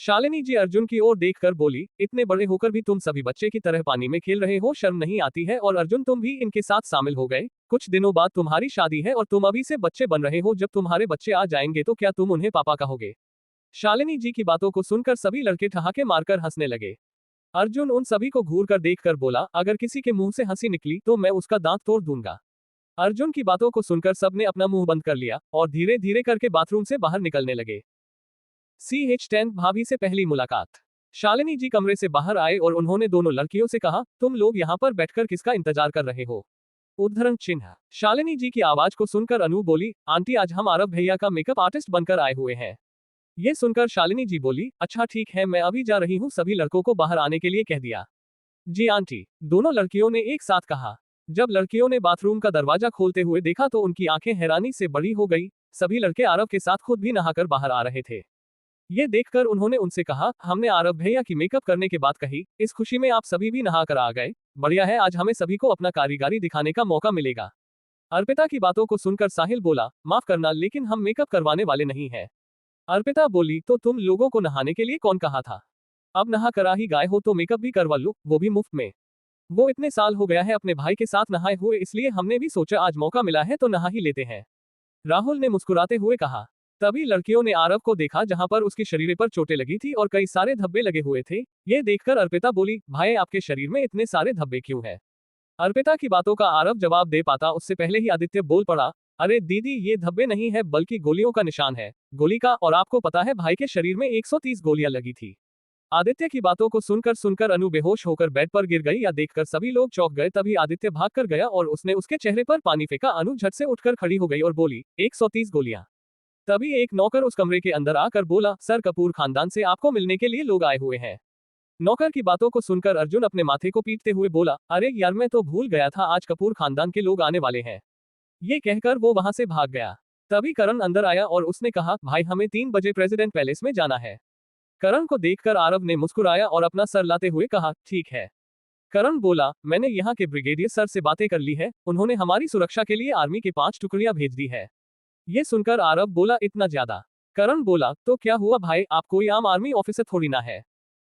शालिनी जी अर्जुन की ओर देखकर बोली, इतने बड़े होकर भी तुम सभी बच्चे की तरह पानी में खेल रहे हो, शर्म नहीं आती है? और अर्जुन तुम भी इनके साथ शामिल हो गए। कुछ दिनों बाद तुम्हारी शादी है और तुम अभी से बच्चे बन रहे हो। जब तुम्हारे बच्चे आ जाएंगे तो क्या तुम उन्हें पापा कहोगे? शालिनी जी की बातों को सुनकर सभी लड़के ठहाके मारकर हंसने लगे। अर्जुन उन सभी को घूर कर देखकर बोला, अगर किसी के मुंह से हंसी निकली तो मैं उसका दांत तोड़ दूंगा। अर्जुन की बातों को सुनकर सबने अपना मुंह बंद कर लिया और धीरे धीरे करके बाथरूम से बाहर निकलने लगे। CH10 भाभी से पहली मुलाकात। शालिनी जी कमरे से बाहर आए और उन्होंने दोनों लड़कियों से कहा, तुम लोग यहाँ पर बैठकर किसका इंतजार कर रहे हो? उद्धरण चिन्ह। शालिनी जी की आवाज को सुनकर अनु बोली, आंटी आज हम आरव भैया का मेकअप आर्टिस्ट बनकर आए हुए हैं। ये सुनकर शालिनी जी बोली, अच्छा ठीक है मैं अभी जा रही हूँ। सभी लड़कों को बाहर आने के लिए कह दिया। जी आंटी, दोनों लड़कियों ने एक साथ कहा। जब लड़कियों ने बाथरूम का दरवाजा खोलते हुए देखा तो उनकी आंखें हैरानी से बड़ी हो गई। सभी लड़के आरव के साथ खुद भी नहाकर बाहर आ रहे थे। ये देखकर उन्होंने उनसे कहा, हमने आरव भैया की मेकअप करने की बात कही, इस खुशी में आप सभी भी नहा कर आ गए। बढ़िया है, आज हमें सभी को अपना कारीगरी दिखाने का मौका मिलेगा। अर्पिता की बातों को सुनकर साहिल बोला, माफ करना लेकिन हम मेकअप करवाने वाले नहीं हैं। अर्पिता बोली, तो तुम लोगों को नहाने के लिए कौन कहा था? अब नहा करा ही गाय हो तो मेकअप भी करवा लो, वो भी मुफ्त में। वो इतने साल हो गया है अपने भाई के साथ नहाए हुए, इसलिए हमने भी सोचा आज मौका मिला है तो नहा ही लेते हैं। राहुल ने मुस्कुराते हुए कहा। तभी लड़कियों ने आरव को देखा जहां पर उसके शरीर पर चोटें लगी थी और कई सारे धब्बे लगे हुए थे। ये देखकर अर्पिता बोली, भाई आपके शरीर में इतने सारे धब्बे क्यों हैं? अर्पिता की बातों का आरव जवाब दे पाता उससे पहले ही आदित्य बोल पड़ा, अरे दीदी ये धब्बे नहीं है बल्कि गोलियों का निशान है, गोली का, और आपको पता है भाई के शरीर में 130 गोलियां लगी थी। आदित्य की बातों को सुनकर अनु बेहोश होकर बेड पर गिर गई। या देखकर सभी लोग चौंक गए। तभी आदित्य भाग कर गया और उसने उसके चेहरे पर पानी फेंका। अनु झट से उठकर खड़ी हो गई और बोली, 130 गोलियां? तभी एक नौकर उस कमरे के अंदर आकर बोला, सर कपूर खानदान से आपको मिलने के लिए लोग आए हुए हैं। नौकर की बातों को सुनकर अर्जुन अपने माथे को पीटते हुए बोला, अरे यार मैं तो भूल गया था आज कपूर खानदान के लोग आने वाले हैं। ये कहकर वो वहां से भाग गया। तभी करण अंदर आया और उसने कहा, भाई हमें 3 बजे प्रेसिडेंट पैलेस में जाना है। करण को देखकर आरव ने मुस्कुराया और अपना सर लाते हुए कहा, ठीक है। करण बोला, मैंने यहाँ के ब्रिगेडियर सर से बातें कर ली है, उन्होंने हमारी सुरक्षा के लिए आर्मी की 5 टुकड़ियां भेज दी है। ये सुनकर आरव बोला, इतना ज्यादा? करण बोला, तो क्या हुआ भाई, आप कोई आम आर्मी ऑफिसर थोड़ी ना है।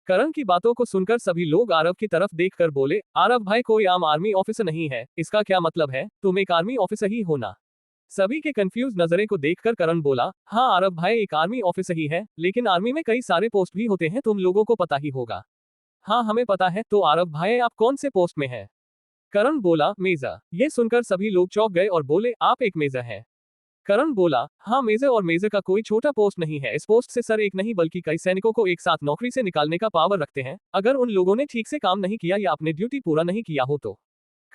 करण की बातों को सुनकर सभी लोग आरव की तरफ देखकर बोले, आरव भाई कोई आम आर्मी ऑफिसर नहीं है, इसका क्या मतलब है, तुम एक आर्मी ऑफिसर ही हो ना? सभी के कंफ्यूज नजरे को देखकर करण बोला, हाँ आरव भाई एक आर्मी ऑफिसर ही है, लेकिन आर्मी में कई सारे पोस्ट भी होते हैं, तुम लोगों को पता ही होगा। हाँ हमें पता है, तो आरव भाई आप कौन से पोस्ट में हैं? करण बोला, मेजर। ये सुनकर सभी लोग चौंक गए और बोले, आप एक मेजर हैं? करण बोला, हाँ मेजर, और मेजर का कोई छोटा पोस्ट नहीं है, इस पोस्ट से सर एक नहीं बल्कि कई सैनिकों को एक साथ नौकरी से निकालने का पावर रखते हैं, अगर उन लोगों ने ठीक से काम नहीं किया या अपने ड्यूटी पूरा नहीं किया हो तो।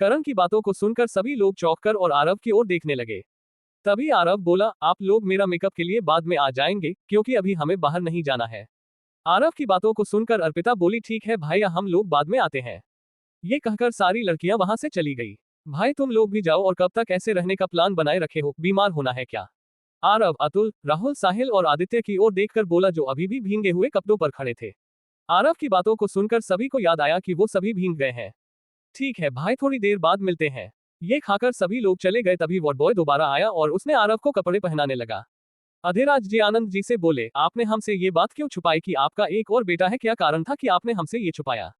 करण की बातों को सुनकर सभी लोग चौंककर और आरव की ओर देखने लगे। तभी आरव बोला, आप लोग मेरा मेकअप के लिए बाद में आ जाएंगे, क्योंकि अभी हमें बाहर नहीं जाना है। आरव की बातों को सुनकर अर्पिता बोली, ठीक है भाई हम लोग बाद में आते हैं। ये कहकर सारी लड़कियां वहां से चली गई। भाई तुम लोग भी जाओ, और कब तक ऐसे रहने का प्लान बनाए रखे हो, बीमार होना है क्या? आरव, अतुल, राहुल, साहिल और आदित्य की ओर देखकर बोला, जो अभी भी भींगे हुए कपड़ों पर खड़े थे। आरव की बातों को सुनकर सभी को याद आया कि वो सभी भींग गए हैं। ठीक है भाई थोड़ी देर बाद मिलते हैं। ये खाकर सभी लोग चले गए। तभी वार्ड बॉय दोबारा आया और उसने आरव को कपड़े पहनाने लगा। अधिराज जी आनंद जी से बोले, आपने हमसे ये बात क्यों छुपाई कि आपका एक और बेटा है, क्या कारण था कि आपने हमसे ये छुपाया?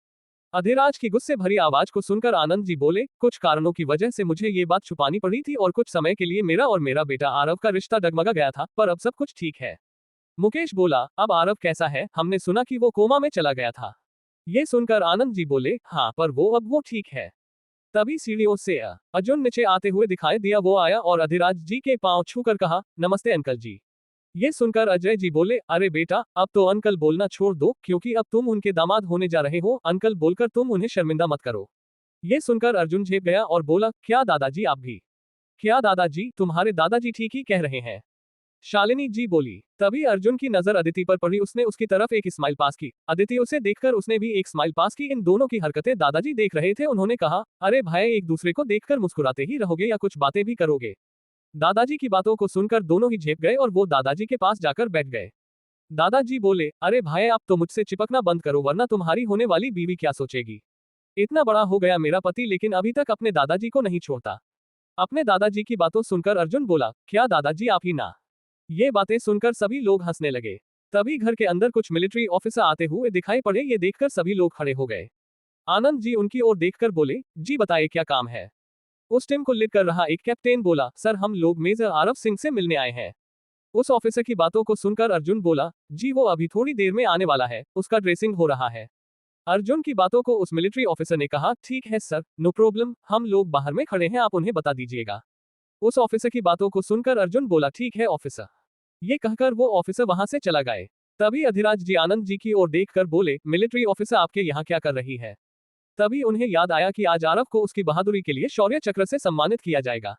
अधिराज की गुस्से भरी आवाज को सुनकर आनंद जी बोले, कुछ कारणों की वजह से मुझे ये बात छुपानी पड़ी थी और कुछ समय के लिए मेरा और मेरा बेटा आरव का रिश्ता डगमगा गया था, पर अब सब कुछ ठीक है। मुकेश बोला, अब आरव कैसा है? हमने सुना कि वो कोमा में चला गया था। ये सुनकर आनंद जी बोले, हाँ पर अब वो ठीक है। तभी सीढ़ियों से अर्जुन नीचे आते हुए दिखाई दिया। वो आया और अधिराज जी के पांव छूकर कहा, नमस्ते अंकल जी। ये सुनकर अजय जी बोले, अरे बेटा अब तो अंकल बोलना छोड़ दो, क्योंकि अब तुम उनके दामाद होने जा रहे हो, अंकल बोलकर तुम उन्हें शर्मिंदा मत करो। ये सुनकर अर्जुन झेप गया और बोला, क्या दादाजी आप भी? क्या दादाजी, तुम्हारे दादाजी ठीक ही कह रहे हैं। शालिनी जी बोली। तभी अर्जुन की नजर अदिति पर पड़ी। उसने उसकी तरफ एक स्माइल पास की। अदिति उसे देखकर उसने भी एक स्माइल पास की। इन दोनों की हरकतें दादाजी देख रहे थे। उन्होंने कहा, अरे भाई एक दूसरे को देखकर मुस्कुराते ही रहोगे या कुछ बातें भी करोगे? दादाजी की बातों को सुनकर दोनों ही झेप गए और वो दादाजी के पास जाकर बैठ गए। दादाजी बोले, अरे भाई आप तो मुझसे चिपकना बंद करो, वरना तुम्हारी होने वाली बीवी क्या सोचेगी। इतना बड़ा हो गया मेरा पति, लेकिन अभी तक अपने दादाजी को नहीं छोड़ता। अपने दादाजी की बातों सुनकर अर्जुन बोला, क्या दादाजी आप ही ना? ये बातें सुनकर सभी लोग हंसने लगे। तभी घर के अंदर कुछ मिलिट्री ऑफिसर आते हुए दिखाई पड़े। ये देखकर सभी लोग खड़े हो गए। आनंद जी उनकी ओर देखकर बोले, जी बताइए क्या काम है? उस टीम को लीड कर रहा एक कैप्टन बोला, सर हम लोग मेजर आरव सिंह से मिलने आए हैं। उस ऑफिसर की बातों को सुनकर अर्जुन बोला, जी वो अभी थोड़ी देर में आने वाला है, उसका ड्रेसिंग हो रहा है। अर्जुन की बातों को उस मिलिट्री ऑफिसर ने कहा, ठीक है सर, नो प्रॉब्लम, हम लोग बाहर में खड़े हैं, आप उन्हें बता दीजिएगा। उस ऑफिसर की बातों को सुनकर अर्जुन बोला, ठीक है ऑफिसर। ये कहकर वो ऑफिसर वहां से चला गए। तभी अधिराज जी आनंद जी की ओर देखकर बोले, मिलिट्री ऑफिसर आपके यहाँ क्या कर रही है? तभी उन्हें याद आया कि आज आरव को उसकी बहादुरी के लिए शौर्य चक्र से सम्मानित किया जाएगा।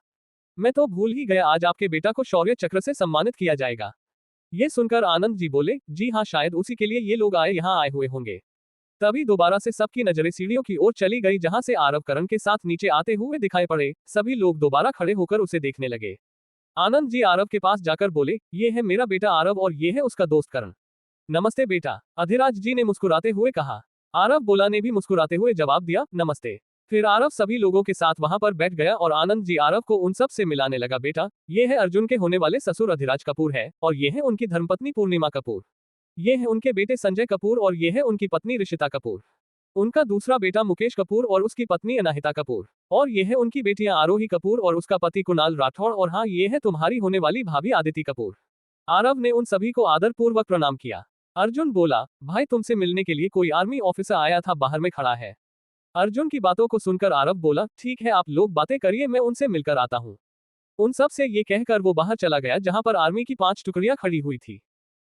मैं तो भूल ही गया, आज आपके बेटा को शौर्य चक्र से सम्मानित किया जाएगा। ये सुनकर आनंद जी बोले, जी हाँ शायद उसी के लिए ये लोग यहाँ आए हुए होंगे। तभी दोबारा से सबकी नजरें सीढ़ियों की ओर चली गई, जहां से आरव करण के साथ नीचे आते हुए दिखाई पड़े। सभी लोग दोबारा खड़े होकर उसे देखने लगे। आनंद जी आरव के पास जाकर बोले, ये है मेरा बेटा आरव और ये है उसका दोस्त करण। नमस्ते बेटा, अधिराज जी ने मुस्कुराते हुए कहा। आरव बोला ने भी मुस्कुराते हुए जवाब दिया, नमस्ते। फिर आरव सभी लोगों के साथ वहां पर बैठ गया और आनंद जी आरव को उन सब से मिलाने लगा। बेटा, ये है अर्जुन के होने वाले ससुर अधिराज कपूर है, और ये है उनकी धर्मपत्नी पूर्णिमा कपूर। ये है उनके बेटे संजय कपूर और ये है उनकी पत्नी ऋषिता कपूर। उनका दूसरा बेटा मुकेश कपूर और उसकी पत्नी अनाहिता कपूर। और ये है उनकी बेटियां आरोही कपूर और उसका पति कुणाल राठौड़। और हाँ, ये है तुम्हारी होने वाली भाभी आदिति कपूर। आरव ने उन सभी को आदरपूर्वक प्रणाम किया। अर्जुन बोला, भाई तुमसे मिलने के लिए कोई आर्मी ऑफिसर आया था, बाहर में खड़ा है। अर्जुन की बातों को सुनकर आरव बोला, ठीक है आप लोग बातें करिए, मैं उनसे मिलकर आता हूँ। उन सब से ये कहकर वो बाहर चला गया जहां पर आर्मी की 5 टुकड़ियां खड़ी हुई थी।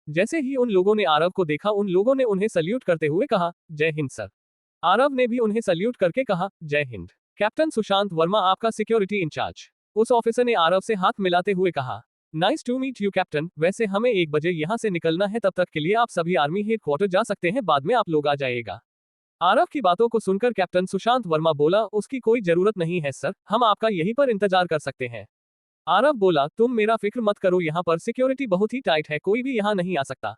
जैसे ही उन लोगों ने आरव को देखा, उन लोगों ने उन्हें सल्यूट करते हुए कहा, जय हिंद सर। आरव ने भी उन्हें सल्यूट करके कहा, जय हिंद। कैप्टन सुशांत वर्मा आपका सिक्योरिटी इंचार्ज। उस ऑफिसर ने आरव से हाथ मिलाते हुए कहा, nice to meet you captain. वैसे हमें 1 बजे यहाँ से निकलना है, तब तक के लिए आप सभी आर्मी हेडक्वार्टर जा सकते हैं, बाद में आप लोग आ जाइएगा। आरव की बातों को सुनकर कैप्टन सुशांत वर्मा बोला, उसकी कोई जरूरत नहीं है सर, हम आपका यहीं पर इंतजार कर सकते हैं। आरव बोला, तुम मेरा फिक्र मत करो, यहाँ पर सिक्योरिटी बहुत ही टाइट है, कोई भी यहाँ नहीं आ सकता।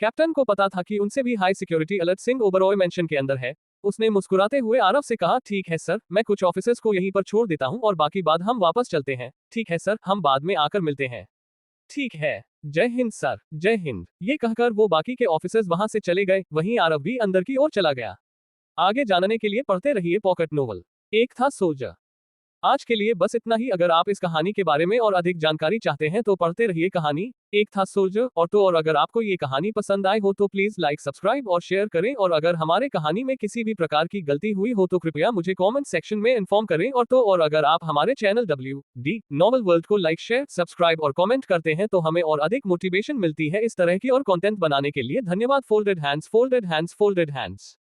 कैप्टन को पता था कि उनसे भी high security alert Singh Oberoi mention के अंदर है। उसने मुस्कुराते हुए आरव से कहा, ठीक है सर, मैं कुछ ऑफिसर्स को यहीं पर छोड़ देता हूँ और बाकी बाद हम वापस चलते हैं। ठीक है सर, हम बाद में आकर मिलते हैं। ठीक है। जय हिंद सर, जय हिंद। ये कहकर वो बाकी के ऑफिसर्स वहां से चले गए, वहीं आरव भी अंदर की ओर चला गया। आगे जानने के लिए पढ़ते रहिए पॉकेट नोवेल एक था सोल्जर। आज के लिए बस इतना ही। अगर आप इस कहानी के बारे में और अधिक जानकारी चाहते हैं तो पढ़ते रहिए कहानी एक था सोल्जर। और अगर आपको ये कहानी पसंद आई हो तो प्लीज लाइक, सब्सक्राइब और शेयर करें। और अगर हमारे कहानी में किसी भी प्रकार की गलती हुई हो तो कृपया मुझे कमेंट सेक्शन में इन्फॉर्म करें। और अगर आप हमारे चैनल WD नॉवल वर्ल्ड को लाइक, शेयर, सब्सक्राइब और कमेंट करते हैं तो हमें और अधिक मोटिवेशन मिलती है इस तरह की और कंटेंट बनाने के लिए। धन्यवाद। Folded hands, folded hands, folded hands.